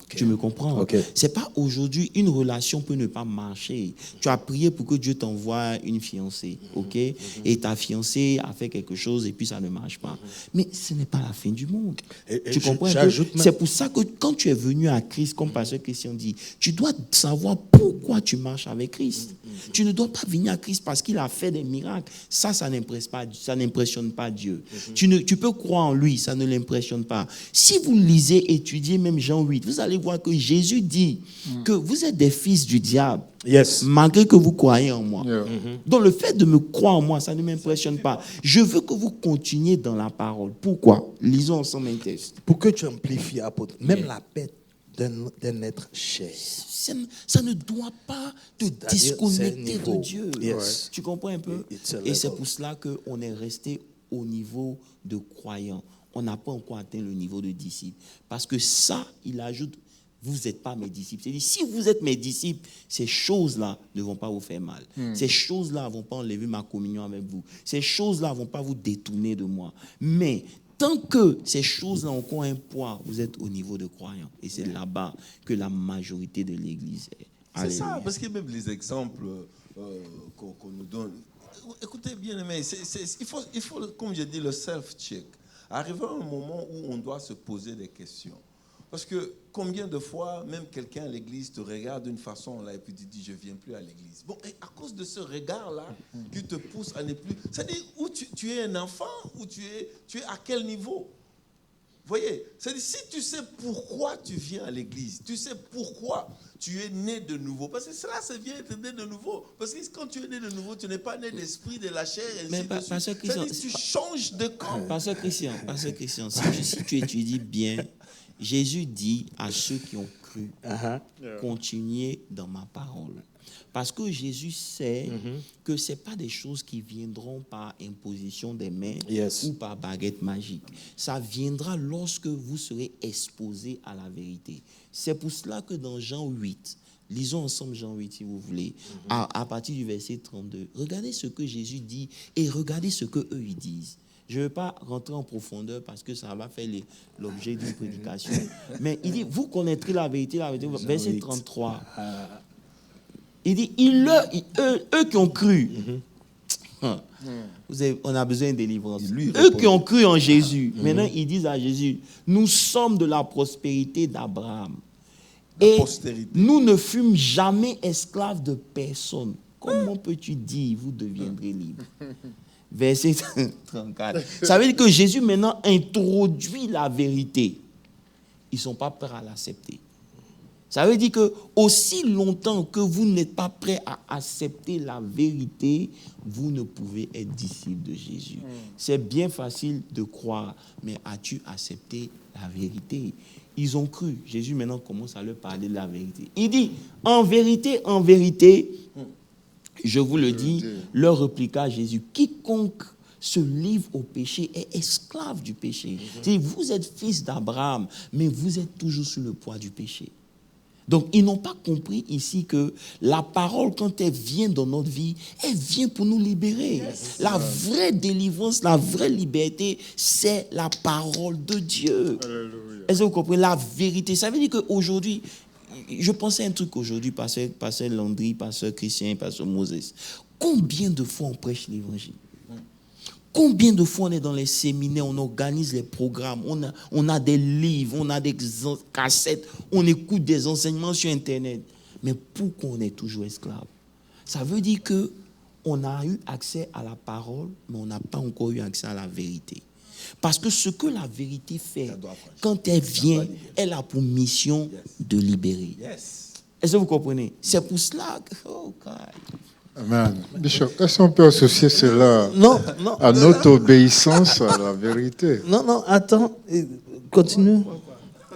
Okay. Tu me comprends? Okay. C'est pas aujourd'hui, une relation peut ne pas marcher. Tu as prié pour que Dieu t'envoie une fiancée, ok? Et ta fiancée a fait quelque chose et puis ça ne marche pas. Mais ce n'est pas la fin du monde. Tu comprends? C'est pour ça que quand tu es venu à Christ, comme Pasteur Christian dit, tu dois savoir pourquoi tu marches avec Christ. Tu ne dois pas venir à Christ parce qu'il a fait des miracles. Ça n'impressionne pas Dieu. Tu peux croire en lui, ça ne l'impressionne pas. Si vous lisez, étudiez même Jean 8, vous allez voir que Jésus dit que vous êtes des fils du diable, malgré que vous croyez en moi. Donc le fait de me croire en moi, ça ne m'impressionne pas. Je veux que vous continuiez dans la parole. Pourquoi? Lisons ensemble un texte. Pour que tu amplifies, apôtre, même la paix d'un être cher. Ça ne doit pas te disconnecter de Dieu. Tu comprends un peu? Et c'est pour cela qu'on est resté au niveau de croyant. On n'a pas encore atteint le niveau de disciple. Parce que ça, il ajoute, vous n'êtes pas mes disciples. C'est-à-dire, si vous êtes mes disciples, ces choses-là ne vont pas vous faire mal. Ces choses-là ne vont pas enlever ma communion avec vous. Ces choses-là ne vont pas vous détourner de moi. Mais tant que ces choses-là ont encore un poids, vous êtes au niveau de croyants. Et c'est là-bas que la majorité de l'Église est. C'est ça, parce que même les exemples qu'on nous donne. Écoutez bien, mais il faut, comme j'ai dit, le self-check. Arriver à un moment où on doit se poser des questions. Parce que combien de fois, même quelqu'un à l'église te regarde d'une façon là et puis te dit je ne viens plus à l'église. Bon, et à cause de ce regard-là qui te pousse à ne plus. C'est-à-dire où tu es un enfant ou tu es à quel niveau? voyez, c'est-à-dire, si tu sais pourquoi tu viens à l'église, tu sais pourquoi tu es né de nouveau, parce que cela, c'est bien être né de nouveau. Parce que quand tu es né de nouveau, tu n'es pas né d'esprit, de la chair, et Mais ainsi de suite. Christian, C'est-à-dire, tu changes de camp. Pasteur Christian, si tu étudies bien, Jésus dit à ceux qui ont cru, continuez dans ma parole. Parce que Jésus sait que ce n'est pas des choses qui viendront par imposition des mains ou par baguette magique. Ça viendra lorsque vous serez exposés à la vérité. C'est pour cela que dans Jean 8, lisons ensemble Jean 8 si vous voulez, à partir du verset 32, regardez ce que Jésus dit et regardez ce qu'eux ils disent. Je ne veux pas rentrer en profondeur parce que ça va faire l'objet d'une prédication. Mais il dit, vous connaîtrez la vérité, verset 33. Il dit, eux qui ont cru, on a besoin de délivrance. Eux qui ont cru en Jésus, maintenant ils disent à Jésus, nous sommes de la prospérité d'Abraham. Et nous ne fûmes jamais esclaves de personne. Comment peux-tu dire, vous deviendrez libres? Verset 34. Ça veut dire que Jésus maintenant introduit la vérité. Ils ne sont pas prêts à l'accepter. Ça veut dire que aussi longtemps que vous n'êtes pas prêts à accepter la vérité, vous ne pouvez être disciple de Jésus. C'est bien facile de croire, mais as-tu accepté la vérité? Ils ont cru. Jésus maintenant commence à leur parler de la vérité. Il dit, en vérité, je vous le dis, leur répliqua Jésus, quiconque se livre au péché est esclave du péché. C'est-à-dire, vous êtes fils d'Abraham, mais vous êtes toujours sous le poids du péché. Donc, ils n'ont pas compris ici que la parole, quand elle vient dans notre vie, elle vient pour nous libérer. La vraie délivrance, la vraie liberté, c'est la parole de Dieu. Est-ce que vous comprenez? La vérité. Ça veut dire qu'aujourd'hui, je pensais à un truc aujourd'hui, pasteur Landry, pasteur Christian, pasteur Moses. Combien de fois on prêche l'évangile? Combien de fois on est dans les séminaires, on organise les programmes, on a des livres, on a des cassettes, on écoute des enseignements sur Internet. Mais pourquoi on est toujours esclave? Ça veut dire qu'on a eu accès à la parole, mais on n'a pas encore eu accès à la vérité. Parce que ce que la vérité fait, quand elle vient, elle a pour mission de libérer. Est-ce que vous comprenez? C'est pour cela que... Oh, God. Amen. Bishop, est-ce qu'on peut associer cela à notre obéissance à la vérité? Non, attends, continue.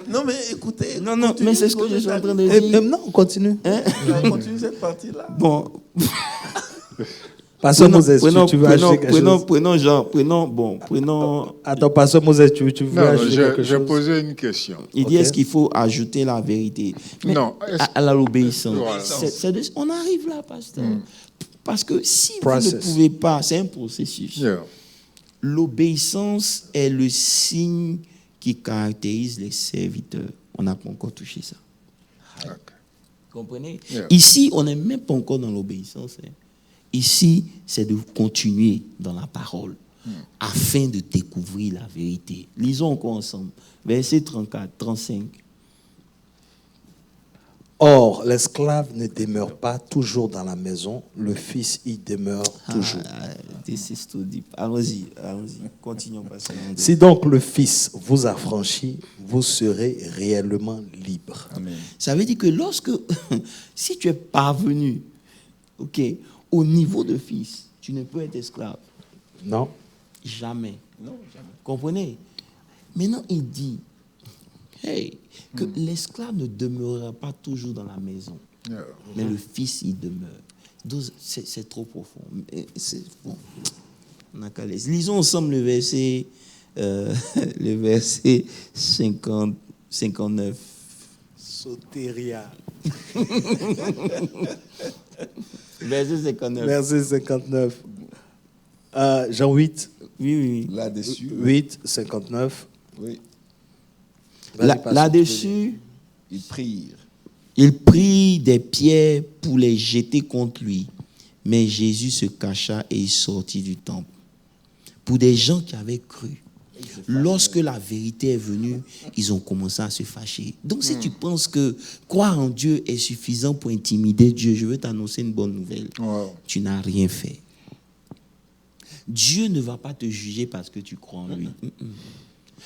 Non, mais écoutez. Non, mais c'est ce que je suis en train de dire. Non, continue. Continue cette partie-là. Bon. Pasteur Moses, tu veux ajouter quelque chose? Prenons. Attends, Pasteur Moses, tu veux ajouter quelque chose? J'ai posé une question. Il dit, est-ce qu'il faut ajouter la vérité? Mais non. À l'obéissance. Voilà. On arrive là, pasteur. Parce que si vous ne pouvez pas, c'est un processus. L'obéissance est le signe qui caractérise les serviteurs. On n'a pas encore touché ça. Vous comprenez? Ici, on n'est même pas encore dans l'obéissance. Ici, c'est de continuer dans la parole afin de découvrir la vérité. Lisons encore ensemble. Verset 34, 35. Or, l'esclave ne demeure pas toujours dans la maison, le fils y demeure toujours. Allons-y. Continuons. Si donc le fils vous affranchit, vous serez réellement libre. Amen. Ça veut dire que si tu es parvenu, au niveau de fils, tu ne peux être esclave. Non. Jamais. Comprenez? Maintenant, il dit que l'esclave ne demeurera pas toujours dans la maison, mais le fils y demeure. Donc, c'est trop profond. C'est bon. On a qu'à laisser. Lisons ensemble le verset 59. Sotéria. Verset 59. Verset 59. Jean 8. Oui. Là-dessus. 8, 59. Oui. Là-dessus, ils prirent. Ils prirent des pierres pour les jeter contre lui. Mais Jésus se cacha et il sortit du temple. Pour des gens qui avaient cru, lorsque la vérité est venue, ils ont commencé à se fâcher. Donc si tu penses que croire en Dieu est suffisant pour intimider Dieu, je veux t'annoncer une bonne nouvelle. Tu n'as rien fait. Dieu ne va pas te juger parce que tu crois en lui.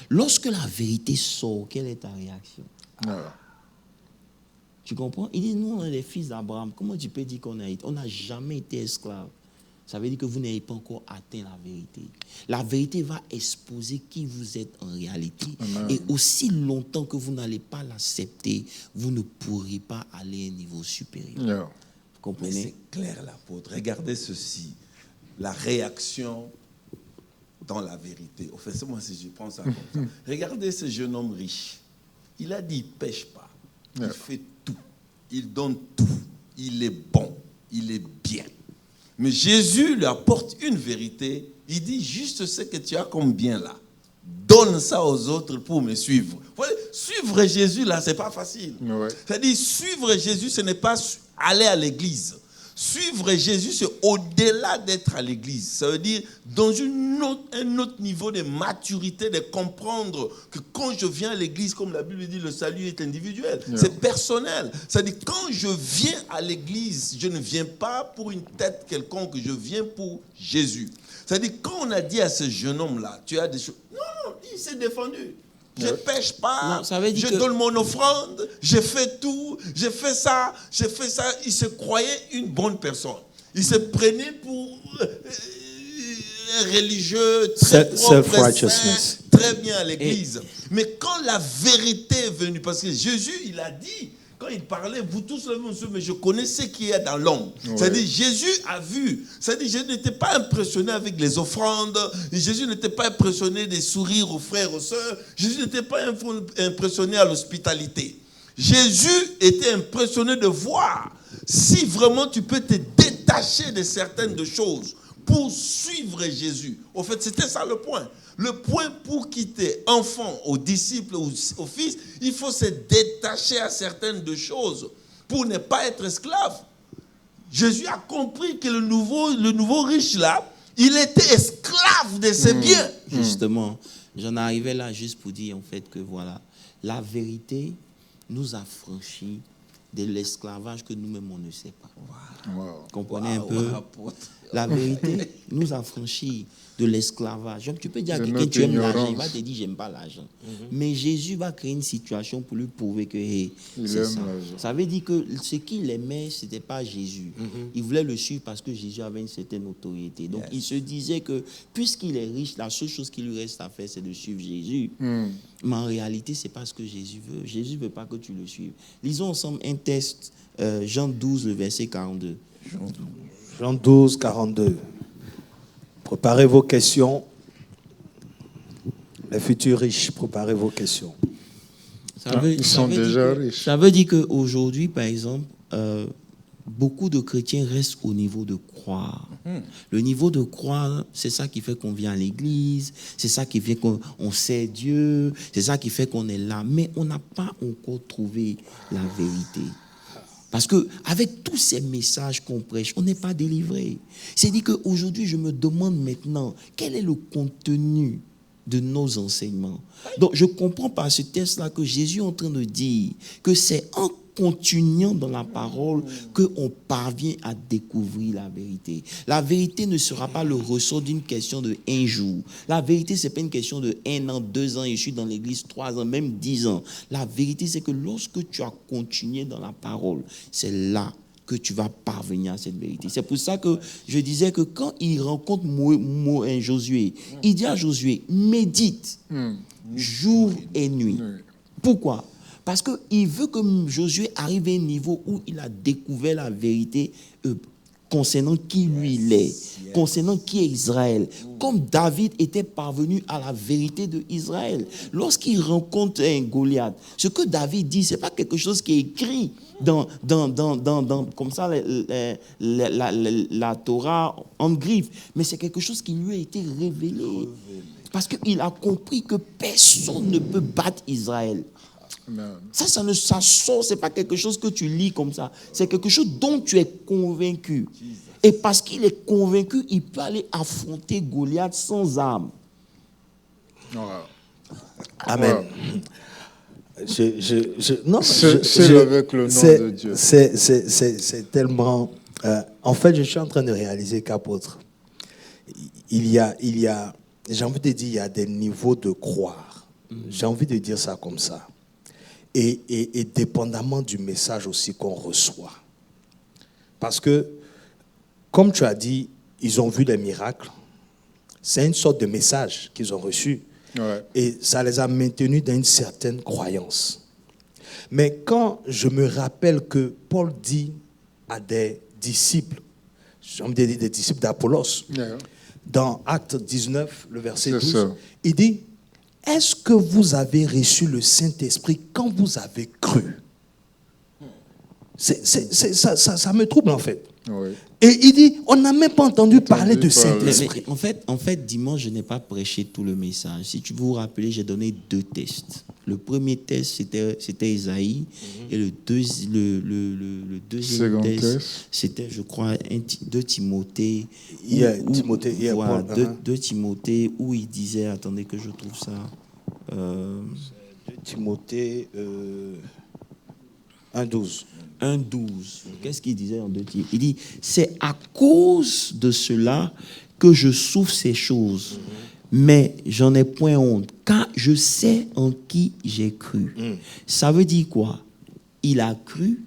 Lorsque la vérité sort, quelle est ta réaction? Tu comprends? Il dit, nous, on est les fils d'Abraham. Comment tu peux dire qu'on n'a jamais été esclaves? Ça veut dire que vous n'avez pas encore atteint la vérité. La vérité va exposer qui vous êtes en réalité. Amen. Et aussi longtemps que vous n'allez pas l'accepter, vous ne pourrez pas aller à un niveau supérieur. Yeah. Vous comprenez? Mais c'est clair, l'apôtre. Regardez ceci. La réaction dans la vérité. Au fait, c'est moi si je prends ça comme ça. Regardez ce jeune homme riche. Il a dit, il ne pêche pas. Il fait tout. Il donne tout. Il est bon. Il est bien. Mais Jésus lui apporte une vérité. Il dit, juste ce que tu as comme bien là. Donne ça aux autres pour me suivre. Vous voyez, suivre Jésus là, ce n'est pas facile. Ouais. C'est-à-dire, suivre Jésus, ce n'est pas aller à l'église. Suivre Jésus, c'est au-delà d'être à l'église. Ça veut dire dans un autre niveau de maturité, de comprendre que quand je viens à l'église, comme la Bible dit, le salut est individuel. Yeah. C'est personnel. C'est-à-dire quand je viens à l'église, je ne viens pas pour une tête quelconque, je viens pour Jésus. C'est-à-dire quand on a dit à ce jeune homme-là, tu as des choses... Non, il s'est défendu. Je ne pêche pas, non, je donne mon offrande, je fais tout, je fais ça. Il se croyait une bonne personne. Il se prenait pour un religieux très propre, saint, très bien à l'église. Mais quand la vérité est venue, parce que Jésus, il a dit, quand il parlait, vous tous le monde, mais je connais ce qu'il y a dans l'homme. Ouais. C'est-à-dire, Jésus a vu. C'est-à-dire, Jésus n'était pas impressionné avec les offrandes. Jésus n'était pas impressionné des sourires aux frères, aux sœurs. Jésus n'était pas impressionné à l'hospitalité. Jésus était impressionné de voir si vraiment tu peux te détacher de certaines choses pour suivre Jésus. Au fait, c'était ça le point. Le point pour quitter enfant aux disciples, aux fils, il faut se détacher à certaines de choses pour ne pas être esclave. Jésus a compris que le nouveau riche là, il était esclave de ses biens. Justement, j'en arrivais là juste pour dire en fait que voilà, la vérité nous a franchis de l'esclavage que nous-mêmes on ne sait pas. Wow. Comprenez un peu? La vérité nous a franchis de l'esclavage. Donc tu peux dire à quelqu'un tu aimes l'argent, il va te dire j'aime pas l'argent. Mais Jésus va créer une situation pour lui prouver que c'est ça. Ça veut dire que ce qu'il aimait, c'était pas Jésus. Il voulait le suivre parce que Jésus avait une certaine autorité. Donc il se disait que puisqu'il est riche, la seule chose qui lui reste à faire, c'est de suivre Jésus. Mais en réalité, c'est pas ce que Jésus veut. Jésus veut pas que tu le suives. Lisons ensemble un texte, Jean 12, le verset 42. Jean 12, 42. Préparez vos questions. Les futurs riches, préparez vos questions. Ils sont déjà riches. Ça veut dire qu'aujourd'hui, par exemple, beaucoup de chrétiens restent au niveau de croire. Le niveau de croire, c'est ça qui fait qu'on vient à l'église, c'est ça qui fait qu'on sait Dieu, c'est ça qui fait qu'on est là. Mais on n'a pas encore trouvé la vérité. Parce qu'avec tous ces messages qu'on prêche, on n'est pas délivré. C'est-à-dire qu'aujourd'hui, je me demande maintenant, quel est le contenu de nos enseignements? Donc, je comprends par ce texte-là que Jésus est en train de dire que c'est en continuant dans la parole qu'on parvient à découvrir la vérité. La vérité ne sera pas le ressort d'une question de un jour. La vérité, ce n'est pas une question de 1 an, 2 ans, et je suis dans l'église 3 ans, même 10 ans. La vérité, c'est que lorsque tu as continué dans la parole, c'est là que tu vas parvenir à cette vérité. C'est pour ça que je disais que quand il rencontre Josué, il dit à Josué, médite jour et nuit. Pourquoi? Parce qu'il veut que Josué arrive à un niveau où il a découvert la vérité concernant qui lui il est, concernant qui est Israël. Comme David était parvenu à la vérité de Israël. Lorsqu'il rencontre un Goliath, ce que David dit, ce n'est pas quelque chose qui est écrit dans comme ça, la Torah en griffe, mais c'est quelque chose qui lui a été révélé. Parce qu'il a compris que personne ne peut battre Israël. Ça sort, c'est pas quelque chose que tu lis comme ça. C'est quelque chose dont tu es convaincu. Et parce qu'il est convaincu, il peut aller affronter Goliath sans armes. Amen. C'est avec le nom de Dieu. C'est tellement... en fait, je suis en train de réaliser qu'apôtre, il y a, j'ai envie de dire, il y a des niveaux de croire. J'ai envie de dire ça comme ça. Et dépendamment du message aussi qu'on reçoit. Parce que, comme tu as dit, ils ont vu des miracles. C'est une sorte de message qu'ils ont reçu. Ouais. Et ça les a maintenus dans une certaine croyance. Mais quand je me rappelle que Paul dit à des disciples, j'ai envie de dire des disciples d'Apollos, Yeah. dans Acte 19, le verset C'est 12, ça. il dit, est-ce que vous avez reçu le Saint-Esprit quand vous avez cru? Ça me trouble en fait. Oui. Et il dit, on n'a même pas entendu parler de parler. Saint-Esprit. Mais en fait, dimanche, je n'ai pas prêché tout le message. Si tu vous rappelez, j'ai donné 2 tests. Le premier test, c'était Isaïe. Et le deuxième Second test, test. c'était, je crois, 2 Timothée. Il y a Timothée, il y a Voilà, Paul, 2 Timothée, où il disait, attendez que je trouve ça. 2 Timothée 1,12. 1,12. Qu'est-ce qu'il disait en 2 Timothée? Il dit, c'est à cause de cela que je souffre ces choses. Mais j'en ai point honte, car je sais en qui j'ai cru. Ça veut dire quoi? Il a cru.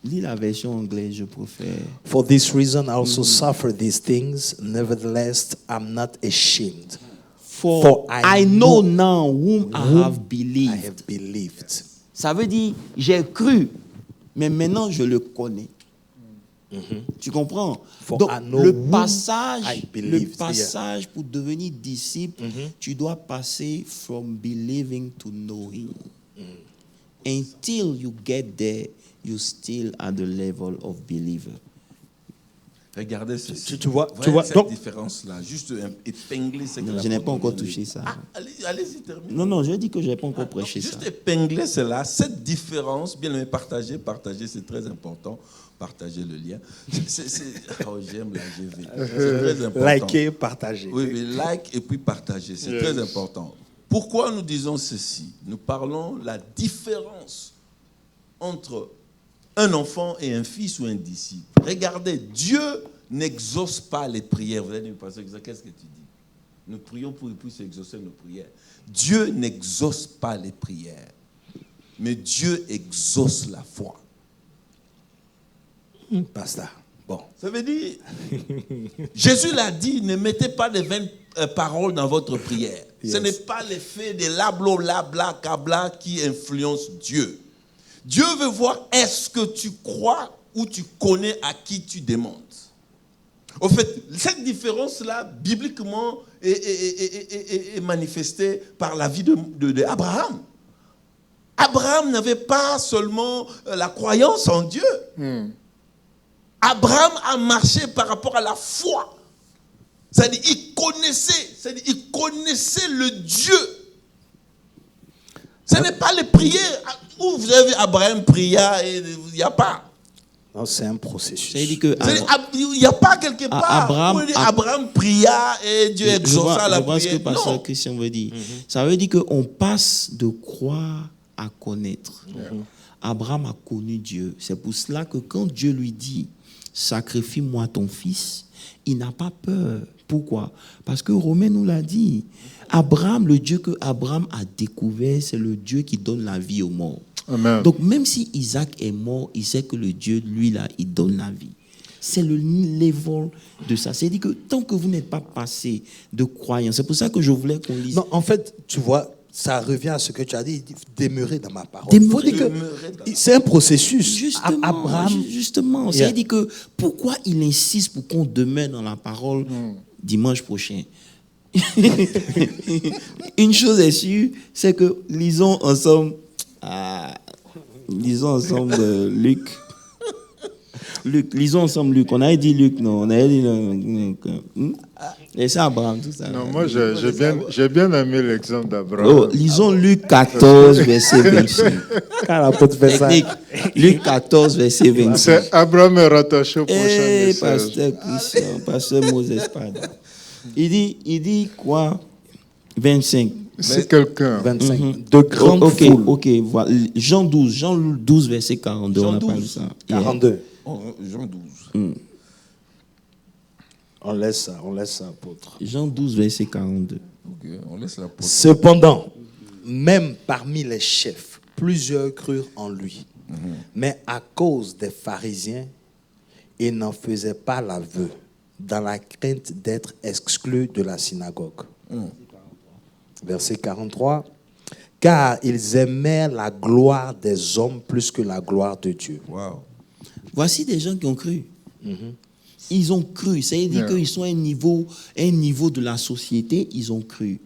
Lis la version anglaise, je préfère. For this reason I also suffer these things, nevertheless I'm not ashamed. For I know know now whom I have I believed. have believed. Ça veut dire, j'ai cru, mais maintenant je le connais. Tu comprends? For Donc, I know le whom passage, I believed, pour devenir disciple, tu dois passer from believing to knowing. Until you get there, you still at the level of believer. Regardez ceci. Tu vois, Voyez cette donc- différence-là. Juste épingler ce que Non, la je n'ai pas porte encore vient de touché dire. ça. Ah, allez-y, terminez. Non, je dis que je n'ai pas encore prêché ça. Juste épingler cela, cette différence, bien aimé, partagez, c'est très important. Partagez le lien. Oh, j'aime la GV. C'est très important. Liker, partager. Oui, like et puis partager, c'est très important. Pourquoi nous disons ceci? Nous parlons la différence entre un enfant et un fils ou un disciple. Regardez, Dieu n'exauce pas les prières. Vous allez me passer, qu'est-ce que tu dis? Nous prions pour qu'il puisse exaucer nos prières. Dieu n'exauce pas les prières, mais Dieu exauce la foi. Pasteur. Bon. Ça veut dire, Jésus l'a dit, ne mettez pas de vaines paroles dans votre prière. Yes. Ce n'est pas l'effet de lablo, labla, kabla qui influence Dieu. Dieu veut voir est-ce que tu crois ou tu connais à qui tu demandes. Au fait, cette différence-là, bibliquement, est manifestée par la vie d'Abraham. Abraham n'avait pas seulement la croyance en Dieu. Abraham a marché par rapport à la foi. C'est-à-dire, il connaissait le Dieu. Ce n'est pas les prières où vous avez Abraham pria et il n'y a pas. Non, c'est un processus. C'est-à-dire que Il n'y a pas quelque part où Abraham pria et Dieu exauça la je vois ce que prière. Pasteur Non. Christian veut dire. Ça veut dire qu'on passe de croire à connaître. Abraham a connu Dieu. C'est pour cela que quand Dieu lui dit « Sacrifie-moi ton fils », il n'a pas peur. Pourquoi? Parce que Romain nous l'a dit. Abraham, le Dieu que Abraham a découvert, c'est le Dieu qui donne la vie aux morts. Amen. Donc même si Isaac est mort, il sait que le Dieu, lui, là, il donne la vie. C'est le level de ça. C'est-à-dire que tant que vous n'êtes pas passé de croyance, c'est pour ça que je voulais qu'on lise. Non, en fait, tu vois, ça revient à ce que tu as dit, demeurer dans ma parole. Demeurer. Faut dire que c'est un processus. Justement, Abraham, justement. Yeah. C'est-à-dire que pourquoi il insiste pour qu'on demeure dans la parole dimanche prochain? Une chose est sûre, c'est que lisons ensemble Luc. Lisons ensemble Luc. On avait dit Luc, non? On avait dit Luc. Laissez Abraham, tout ça. Non, moi, j'ai bien aimé l'exemple d'Abraham. Oh, lisons Luc 14, verset 25. quand l'apôtre fait ça, Technique. Luc 14, verset 25. C'est Abraham est rattaché au prochain message. Pasteur Christian, pasteur Moses, pardon. Il dit quoi? 25. C'est quelqu'un. 25. De grandes Ok, foules. ok, voilà. Jean 12, verset 42. Jean on a 12. parlé de ça. 42. Jean 12. On laisse ça, apôtre. Jean 12, verset 42. Ok, on laisse la porte. Cependant, même parmi les chefs, plusieurs crurent en lui. Mais à cause des pharisiens, il n'en faisait pas l'aveu, dans la crainte d'être exclu de la synagogue. Verset 43. Car ils aimaient la gloire des hommes plus que la gloire de Dieu. Wow. Voici des gens qui ont cru. Ils ont cru. Ça veut dire qu'ils sont à un niveau de la société, ils ont cru.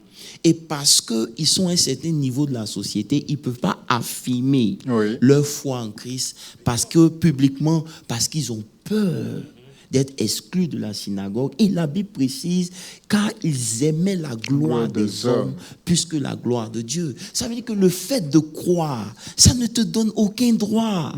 Et parce qu'ils sont à un certain niveau de la société, ils ne peuvent pas affirmer leur foi en Christ parce que publiquement, parce qu'ils ont peur d'être exclus de la synagogue. Et la Bible précise, car ils aimaient la gloire des hommes plus que la gloire de Dieu. Ça veut dire que le fait de croire, ça ne te donne aucun droit.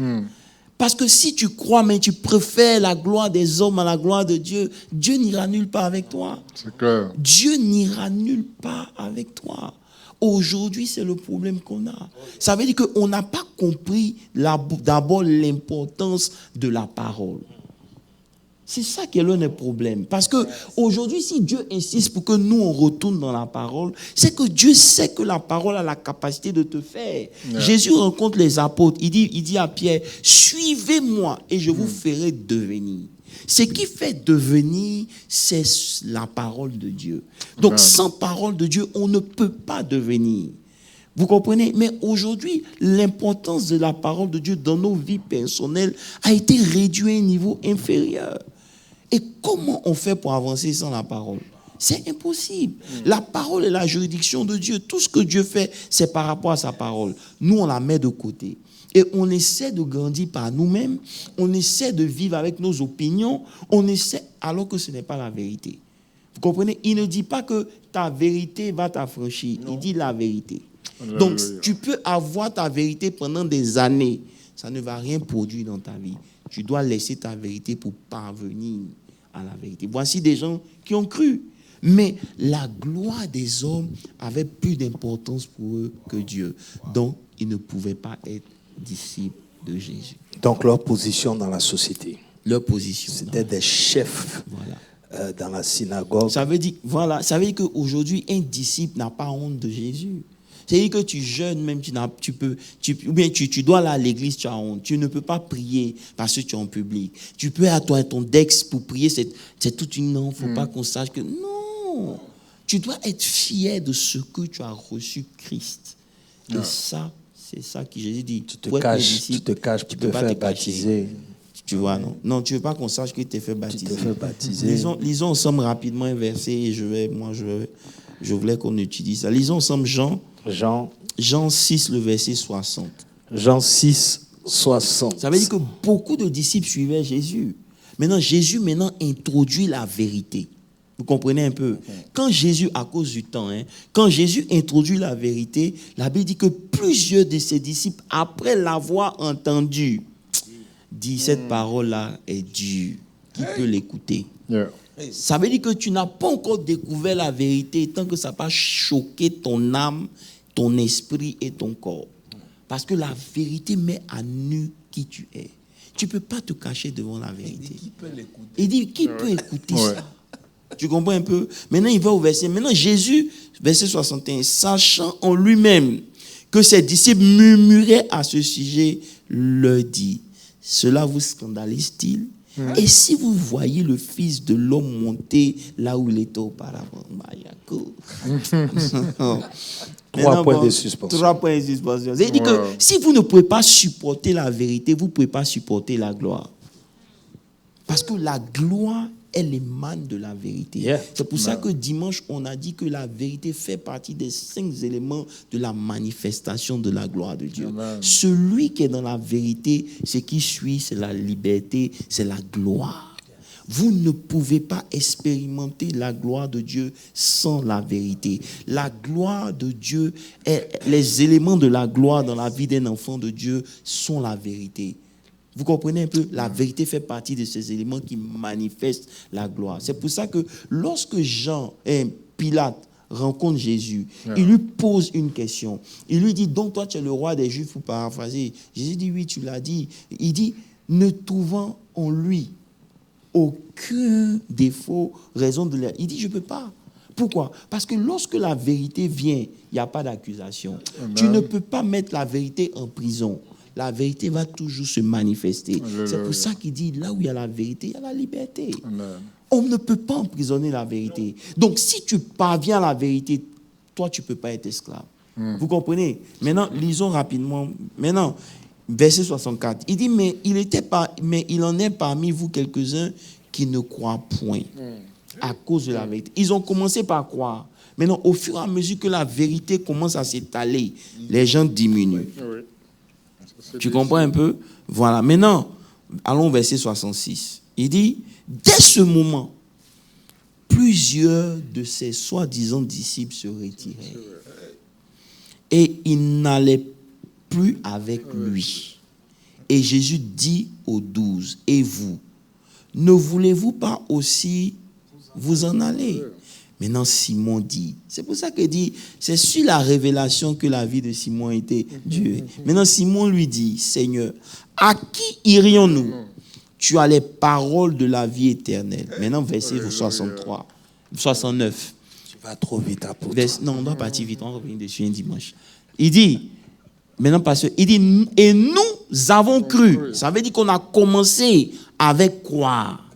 Parce que si tu crois, mais tu préfères la gloire des hommes à la gloire de Dieu, Dieu n'ira nulle part avec toi. C'est clair. Dieu n'ira nulle part avec toi. Aujourd'hui, c'est le problème qu'on a. Ça veut dire qu'on n'a pas compris d'abord l'importance de la parole. C'est ça qui est l'un des problèmes. Parce que aujourd'hui, si Dieu insiste pour que nous, on retourne dans la parole, c'est que Dieu sait que la parole a la capacité de te faire. Jésus rencontre les apôtres. Il dit à Pierre, suivez-moi et je vous ferai devenir. Ce qui fait devenir, c'est la parole de Dieu. Donc, sans parole de Dieu, on ne peut pas devenir. Vous comprenez? Mais aujourd'hui, l'importance de la parole de Dieu dans nos vies personnelles a été réduite à un niveau inférieur. Et comment on fait pour avancer sans la parole? C'est impossible. La parole est la juridiction de Dieu. Tout ce que Dieu fait, c'est par rapport à sa parole. Nous, on la met de côté. Et on essaie de grandir par nous-mêmes. On essaie de vivre avec nos opinions. On essaie, alors que ce n'est pas la vérité. Vous comprenez? Il ne dit pas que ta vérité va t'affranchir. Il dit la vérité. Donc, tu peux avoir ta vérité pendant des années. Ça ne va rien produire dans ta vie. Tu dois laisser ta vérité pour parvenir à la vérité. Voici des gens qui ont cru. Mais la gloire des hommes avait plus d'importance pour eux que Dieu. Donc, ils ne pouvaient pas être disciples de Jésus. Donc, leur position dans la société. Leur position. C'était des chefs dans la synagogue. Ça veut dire qu'aujourd'hui, un disciple n'a pas honte de Jésus. C'est-à-dire que tu jeûnes, même tu dois aller à l'église, tu as honte. Tu ne peux pas prier parce que tu es en public. Tu peux avoir ton Dex pour prier, c'est toute une... Non, il ne faut pas qu'on sache que... Non, tu dois être fier de ce que tu as reçu Christ. Et ça, c'est ça que Jésus dit. Tu te caches pour te faire baptiser. Tu vois, non? Non, tu ne veux pas qu'on sache que tu t'es fait baptiser. Tu te fais baptiser. Lisons ensemble rapidement un verset et je voulais qu'on utilise ça. Lisons ensemble Jean 6, le verset 60. Jean 6, 60. Ça veut dire que beaucoup de disciples suivaient Jésus. Maintenant, Jésus introduit la vérité. Vous comprenez un peu? Quand Jésus, à cause du temps, quand Jésus introduit la vérité, la Bible dit que plusieurs de ses disciples, après l'avoir entendu, disent cette parole-là est dure. Qui peut l'écouter? Ça veut dire que tu n'as pas encore découvert la vérité tant que ça n'a pas choqué ton âme, ton esprit et ton corps. Parce que la vérité met à nu qui tu es. Tu ne peux pas te cacher devant la vérité. Il dit, qui peut écouter ça? Tu comprends un peu? Maintenant, il va au verset. Maintenant, Jésus, verset 61, sachant en lui-même que ses disciples murmuraient à ce sujet, leur dit, cela vous scandalise-t-il? Et si vous voyez le Fils de l'homme monter là où il était auparavant, Trois points de suspension. C'est-à-dire que si vous ne pouvez pas supporter la vérité, vous ne pouvez pas supporter la gloire. Parce que la gloire, elle émane de la vérité. C'est pour ça que dimanche, on a dit que la vérité fait partie des 5 éléments de la manifestation de la gloire de Dieu. Celui qui est dans la vérité, ce qui suit, c'est la liberté, c'est la gloire. Vous ne pouvez pas expérimenter la gloire de Dieu sans la vérité. La gloire de Dieu, les éléments de la gloire dans la vie d'un enfant de Dieu sont la vérité. Vous comprenez un peu? La vérité fait partie de ces éléments qui manifestent la gloire. C'est pour ça que lorsque Pilate rencontre Jésus, il lui pose une question. Il lui dit, donc toi tu es le roi des Juifs, pour paraphraser. Jésus dit, oui, tu l'as dit. Il dit, ne trouvant en lui aucun défaut, raison de l'air. Il dit, je ne peux pas. Pourquoi? Parce que lorsque la vérité vient, il n'y a pas d'accusation. Amen. Tu ne peux pas mettre la vérité en prison. La vérité va toujours se manifester. Alléluia. C'est pour ça qu'il dit, là où il y a la vérité, il y a la liberté. Amen. On ne peut pas emprisonner la vérité. Donc, si tu parviens à la vérité, toi, tu ne peux pas être esclave. Vous comprenez? Maintenant, lisons rapidement. Maintenant, verset 64. Il dit, mais il en est parmi vous quelques-uns qui ne croient point à cause de la vérité. Ils ont commencé par croire. Maintenant, au fur et à mesure que la vérité commence à s'étaler, les gens diminuent. Oui. Tu comprends un peu? Voilà. Maintenant, allons au verset 66. Il dit, dès ce moment, plusieurs de ses soi-disant disciples se retirèrent. Et ils n'allaient plus avec lui. Et Jésus dit aux 12, et vous, ne voulez-vous pas aussi vous en aller? Maintenant, Simon dit, c'est pour ça qu'il dit, c'est sur la révélation que la vie de Simon a été Dieu. Maintenant, Simon lui dit, Seigneur, à qui irions-nous? Tu as les paroles de la vie éternelle. Maintenant, verset 63, 69. Tu vas trop vite, apôtre. Non, on doit partir vite, on va revenir dessus un dimanche. Il dit, maintenant, parce il dit, et nous avons cru. Ça veut dire qu'on a commencé avec croire.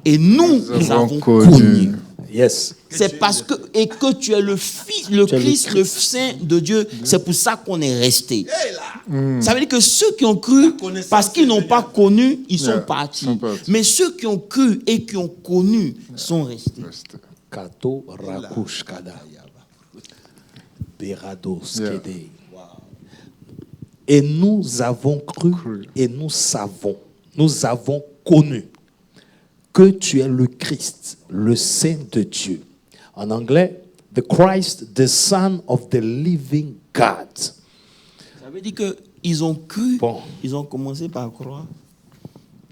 Et nous avons connu. Yes. C'est parce que, et que tu es le Fils, le Christ, le Saint de Dieu, c'est pour ça qu'on est resté. Ça veut dire que ceux qui ont cru, parce qu'ils n'ont pas connu, ils sont partis. Mais ceux qui ont cru et qui ont connu sont restés. Kato rakush kada. Berado skede. Et nous avons cru et nous avons connu que tu es le Christ, le Saint de Dieu. En anglais, the Christ, the Son of the living God. Ça veut dire qu'ils ont cru, ils ont commencé par croire.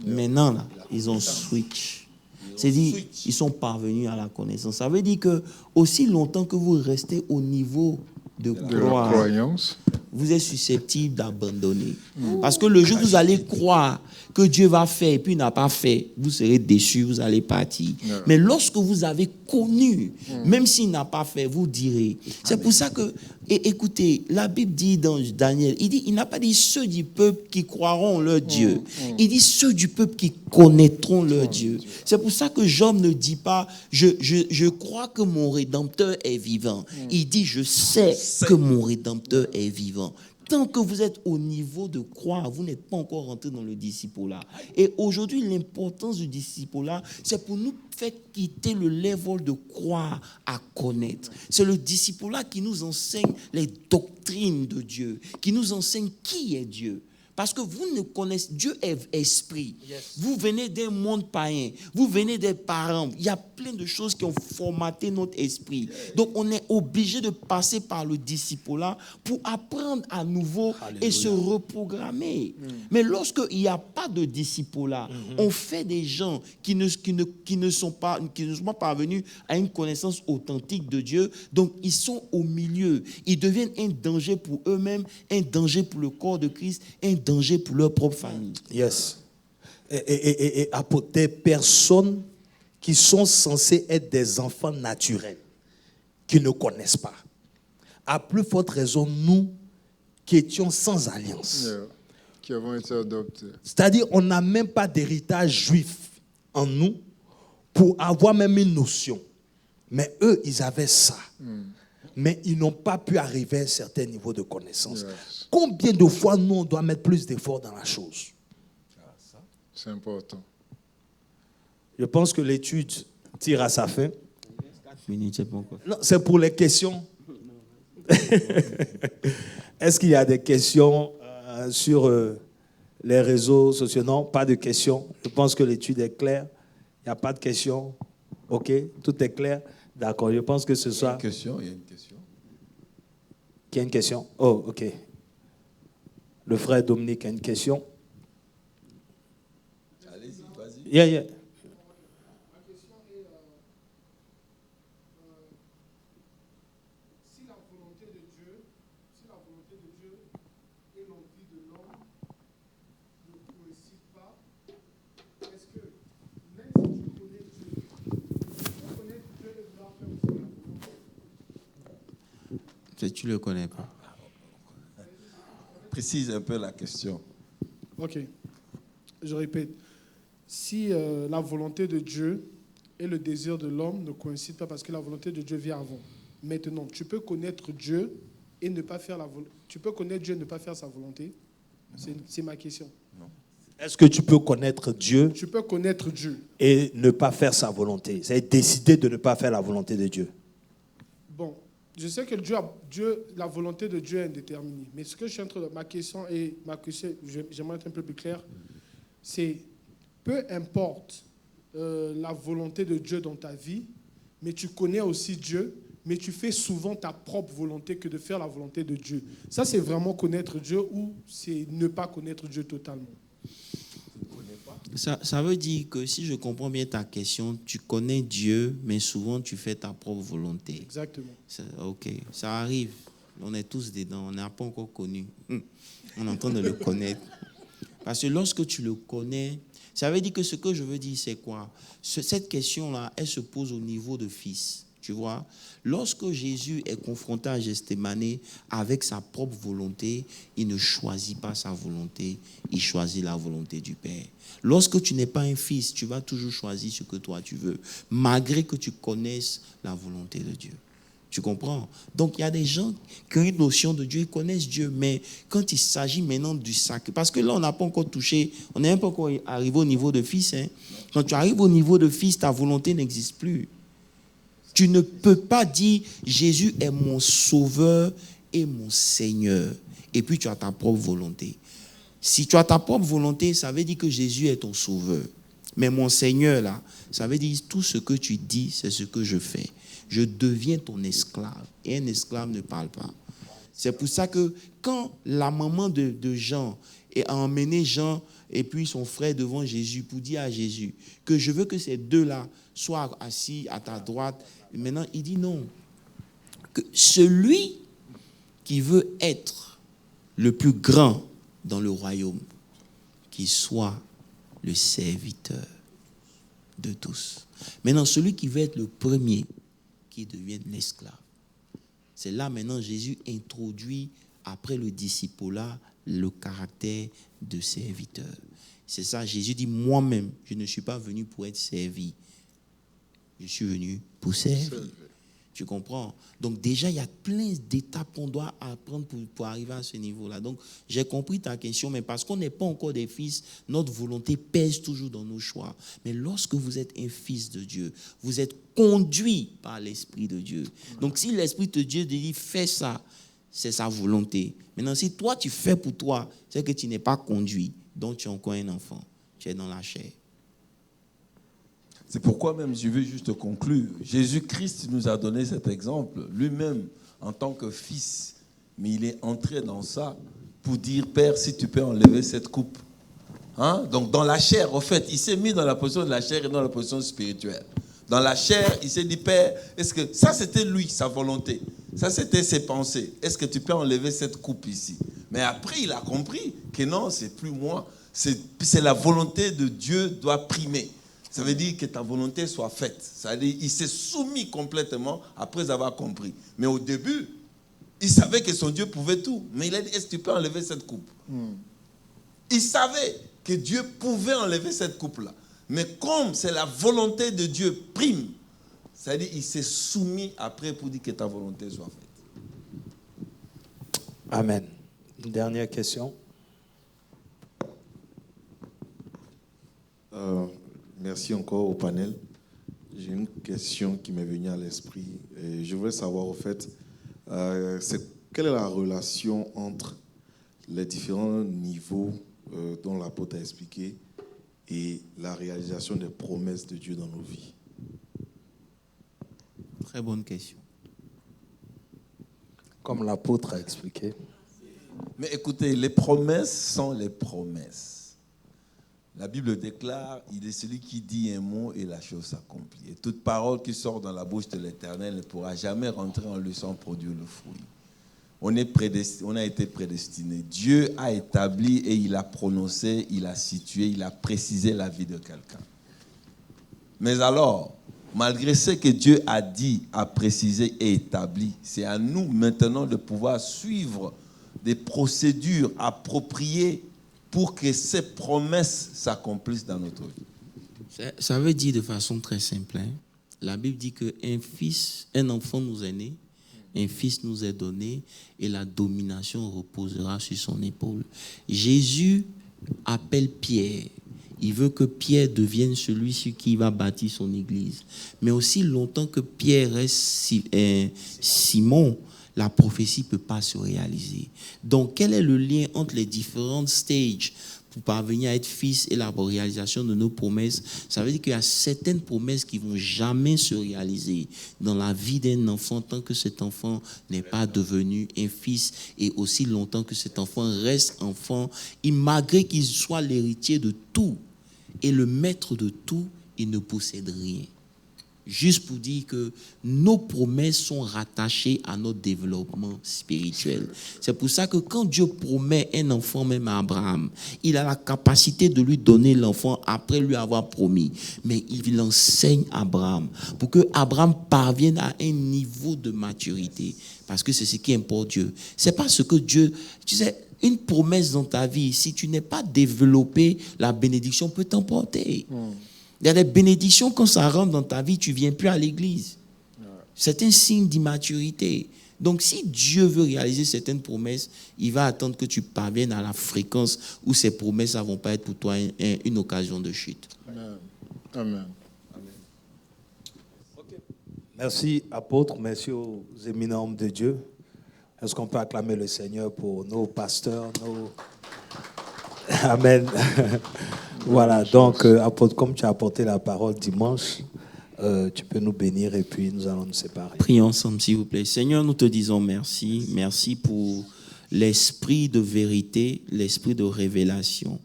Maintenant, là, ils ont switch. C'est-à-dire, ils sont parvenus à la connaissance. Ça veut dire que aussi longtemps que vous restez au niveau de croire, croyance, vous êtes susceptible d'abandonner. Parce que le jour où vous allez croire que Dieu va faire et puis il n'a pas fait, vous serez déçus, vous allez partir. Mais lorsque vous avez connu, même s'il n'a pas fait, vous direz. C'est pour ça que, écoutez, la Bible dit dans Daniel, il n'a pas dit ceux du peuple qui croiront leur Dieu. Il dit ceux du peuple qui connaîtront leur Dieu. C'est pour ça que Job ne dit pas, je crois que mon Rédempteur est vivant. Il dit, je sais que mon Rédempteur est vivant. Tant que vous êtes au niveau de croire, vous n'êtes pas encore rentré dans le disciple-là. Et aujourd'hui, l'importance du disciple-là, c'est pour nous faire quitter le level de croire à connaître. C'est le disciple-là qui nous enseigne les doctrines de Dieu, qui nous enseigne qui est Dieu. Parce que vous ne connaissez, Dieu est esprit. Vous venez d'un monde païen, vous venez des parents. Il y a plein de choses qui ont formaté notre esprit. Donc on est obligé de passer par le disciple-là pour apprendre à nouveau et se reprogrammer. Mais lorsqu'il n'y a pas de disciple-là, on fait des gens qui ne sont pas parvenus à une connaissance authentique de Dieu. Donc ils sont au milieu. Ils deviennent un danger pour eux-mêmes, un danger pour le corps de Christ, un danger pour leur propre famille. Yes. Et des personnes qui sont censées être des enfants naturels, qui ne connaissent pas. À plus forte raison, nous qui étions sans alliance. qui avons été adoptés. C'est-à-dire, on n'a même pas d'héritage juif en nous pour avoir même une notion. Mais eux, ils avaient ça. Mais ils n'ont pas pu arriver à un certain niveau de connaissance. Combien de fois, nous, on doit mettre plus d'efforts dans la chose? C'est important. Je pense que l'étude tire à sa fin. 4 minutes, c'est pas encore. Non, c'est pour les questions. Est-ce qu'il y a des questions sur les réseaux sociaux? Non, pas de questions. Je pense que l'étude est claire. Il n'y a pas de questions. OK, tout est clair. D'accord, je pense que ce soit... Il y a une question. Qui a une question? Oh, OK. Le frère Dominique a une question. Allez-y, vas-y. Yeah. Ma question est, si la volonté de Dieu et l'envie de l'homme ne coïncident pas, est-ce que, même si tu connais Dieu, tu peux connaître Dieu et vouloir faire aussi la volonté Tu ne le connais pas. Précise un peu la question. Ok, je répète. Si la volonté de Dieu et le désir de l'homme ne coïncident pas parce que la volonté de Dieu vient avant. Maintenant, tu peux connaître Dieu et ne pas faire tu peux connaître Dieu et ne pas faire sa volonté. C'est ma question. Non. Est-ce que tu peux connaître Dieu Tu peux connaître Dieu. et ne pas faire sa volonté? C'est décider de ne pas faire la volonté de Dieu. Bon, je sais que la volonté de Dieu est indéterminée. Mais ce que je suis en train de... Ma question, j'aimerais être un peu plus clair, c'est peu importe la volonté de Dieu dans ta vie, mais tu connais aussi Dieu, mais tu fais souvent ta propre volonté que de faire la volonté de Dieu. Ça, c'est vraiment connaître Dieu ou c'est ne pas connaître Dieu totalement? Ça veut dire que si je comprends bien ta question, tu connais Dieu, mais souvent tu fais ta propre volonté. Exactement. Ok, ça arrive. On est tous dedans, on n'a pas encore connu. On est en train de le connaître. Parce que lorsque tu le connais, ça veut dire que ce que je veux dire, c'est quoi? Cette question-là, elle se pose au niveau de fils. Tu vois, lorsque Jésus est confronté à Gethsémani avec sa propre volonté, il ne choisit pas sa volonté, il choisit la volonté du Père. Lorsque tu n'es pas un fils, tu vas toujours choisir ce que toi tu veux, malgré que tu connaisses la volonté de Dieu. Tu comprends? Donc, il y a des gens qui ont une notion de Dieu, ils connaissent Dieu, mais quand il s'agit maintenant du sacrifice, parce que là, on n'a pas encore touché, on n'est même pas encore arrivé au niveau de fils. Hein. Quand tu arrives au niveau de fils, ta volonté n'existe plus. Tu ne peux pas dire Jésus est mon sauveur et mon Seigneur. Et puis tu as ta propre volonté. Si tu as ta propre volonté, ça veut dire que Jésus est ton sauveur. Mais mon Seigneur, là, ça veut dire tout ce que tu dis, c'est ce que je fais. Je deviens ton esclave. Et un esclave ne parle pas. C'est pour ça que quand la maman de Jean a emmené Jean et puis son frère devant Jésus pour dire à Jésus que je veux que ces deux-là soient assis à ta droite. Et maintenant, il dit non. Que celui qui veut être le plus grand dans le royaume, qu'il soit le serviteur de tous. Maintenant, celui qui veut être le premier, qui devienne l'esclave. C'est là maintenant Jésus introduit, après le discipulat, le caractère de serviteur. C'est ça, Jésus dit, moi-même, je ne suis pas venu pour être servi. Je suis venu pour servir. Tu comprends? Donc déjà, il y a plein d'étapes qu'on doit apprendre pour arriver à ce niveau-là. Donc, j'ai compris ta question, mais parce qu'on n'est pas encore des fils, notre volonté pèse toujours dans nos choix. Mais lorsque vous êtes un fils de Dieu, vous êtes conduit par l'Esprit de Dieu. Donc, si l'Esprit de Dieu te dit, fais ça, c'est sa volonté. Maintenant, si toi, tu fais pour toi, c'est que tu n'es pas conduit. Donc, tu es encore un enfant. Tu es dans la chair. C'est pourquoi même, je veux juste conclure. Jésus-Christ nous a donné cet exemple, lui-même, en tant que fils. Mais il est entré dans ça pour dire, Père, si tu peux enlever cette coupe. Hein? Donc, dans la chair, au fait, il s'est mis dans la position de la chair et dans la position spirituelle. Dans la chair, il s'est dit, Père, est-ce que... Ça, c'était lui, sa volonté. Ça, c'était ses pensées. Est-ce que tu peux enlever cette coupe ici? Mais après, il a compris que non, c'est plus moi. C'est la volonté de Dieu doit primer. Ça veut dire que ta volonté soit faite. Ça veut dire qu'il s'est soumis complètement après avoir compris. Mais au début, il savait que son Dieu pouvait tout. Mais il a dit, est-ce que tu peux enlever cette coupe? Il savait que Dieu pouvait enlever cette coupe-là. Mais comme c'est la volonté de Dieu prime, ça veut dire qu'il s'est soumis après pour dire que ta volonté soit faite. Amen. Une dernière question. Merci encore au panel. J'ai une question qui m'est venue à l'esprit. Et je voudrais savoir, au fait, quelle est la relation entre les différents niveaux dont l'apôtre a expliqué et la réalisation des promesses de Dieu dans nos vies? Très bonne question. Comme l'apôtre a expliqué. Mais écoutez, les promesses sont les promesses. La Bible déclare, il est celui qui dit un mot et la chose s'accomplit. Et toute parole qui sort dans la bouche de l'Éternel ne pourra jamais rentrer en lui sans produire le fruit. On a été prédestinés. Dieu a établi et il a prononcé, il a situé, il a précisé la vie de quelqu'un. Mais alors, malgré ce que Dieu a dit, a précisé et établi, c'est à nous maintenant de pouvoir suivre des procédures appropriées pour que ces promesses s'accomplissent dans notre vie. Ça veut dire de façon très simple, hein. La Bible dit qu'un enfant nous est né, un fils nous est donné et la domination reposera sur son épaule. Jésus appelle Pierre. Il veut que Pierre devienne celui sur qui il va bâtir son église. Mais aussi longtemps que Pierre reste Simon, la prophétie ne peut pas se réaliser. Donc, quel est le lien entre les différentes stages pour parvenir à être fils et la réalisation de nos promesses? Ça veut dire qu'il y a certaines promesses qui ne vont jamais se réaliser dans la vie d'un enfant tant que cet enfant n'est pas devenu un fils et aussi longtemps que cet enfant reste enfant. Et malgré qu'il soit l'héritier de tout et le maître de tout, il ne possède rien. Juste pour dire que nos promesses sont rattachées à notre développement spirituel. C'est pour ça que quand Dieu promet un enfant même à Abraham, il a la capacité de lui donner l'enfant après lui avoir promis. Mais il enseigne à Abraham pour que Abraham parvienne à un niveau de maturité. Parce que c'est ce qui importe Dieu. C'est pas ce que Dieu... Tu sais, une promesse dans ta vie, si tu n'es pas développé, la bénédiction peut t'emporter. Il y a des bénédictions, quand ça rentre dans ta vie, tu ne viens plus à l'église. C'est un signe d'immaturité. Donc, si Dieu veut réaliser certaines promesses, il va attendre que tu parviennes à la fréquence où ces promesses ne vont pas être pour toi une occasion de chute. Amen. Amen. Merci, apôtre. Merci aux éminents hommes de Dieu. Est-ce qu'on peut acclamer le Seigneur pour nos pasteurs, Amen. Voilà, donc, apôtre, comme tu as apporté la parole dimanche, tu peux nous bénir et puis nous allons nous séparer. Prions ensemble, s'il vous plaît. Seigneur, nous te disons merci. Merci pour l'esprit de vérité, l'esprit de révélation.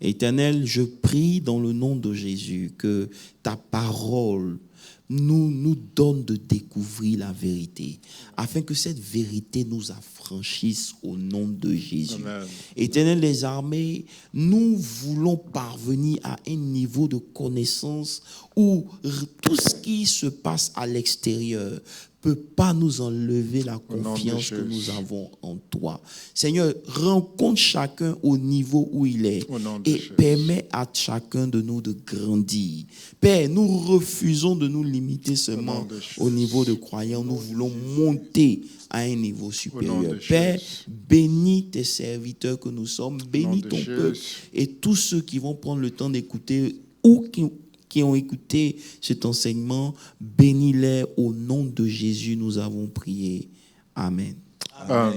Éternel, je prie dans le nom de Jésus que ta parole nous donne de découvrir la vérité, afin que cette vérité nous affranchisse au nom de Jésus. Amen. Éternel des armées, nous voulons parvenir à un niveau de connaissance où tout ce qui se passe à l'extérieur peut pas nous enlever la confiance que nous avons en toi. Seigneur, rencontre chacun au niveau où il est et permets à chacun de nous de grandir. Père, nous refusons de nous limiter seulement au niveau de croyants. Nous voulons monter à un niveau supérieur. Père, bénis tes serviteurs que nous sommes, bénis ton peuple et tous ceux qui vont prendre le temps d'écouter ou qui ont écouté cet enseignement, bénis-les au nom de Jésus, nous avons prié. Amen. Amen.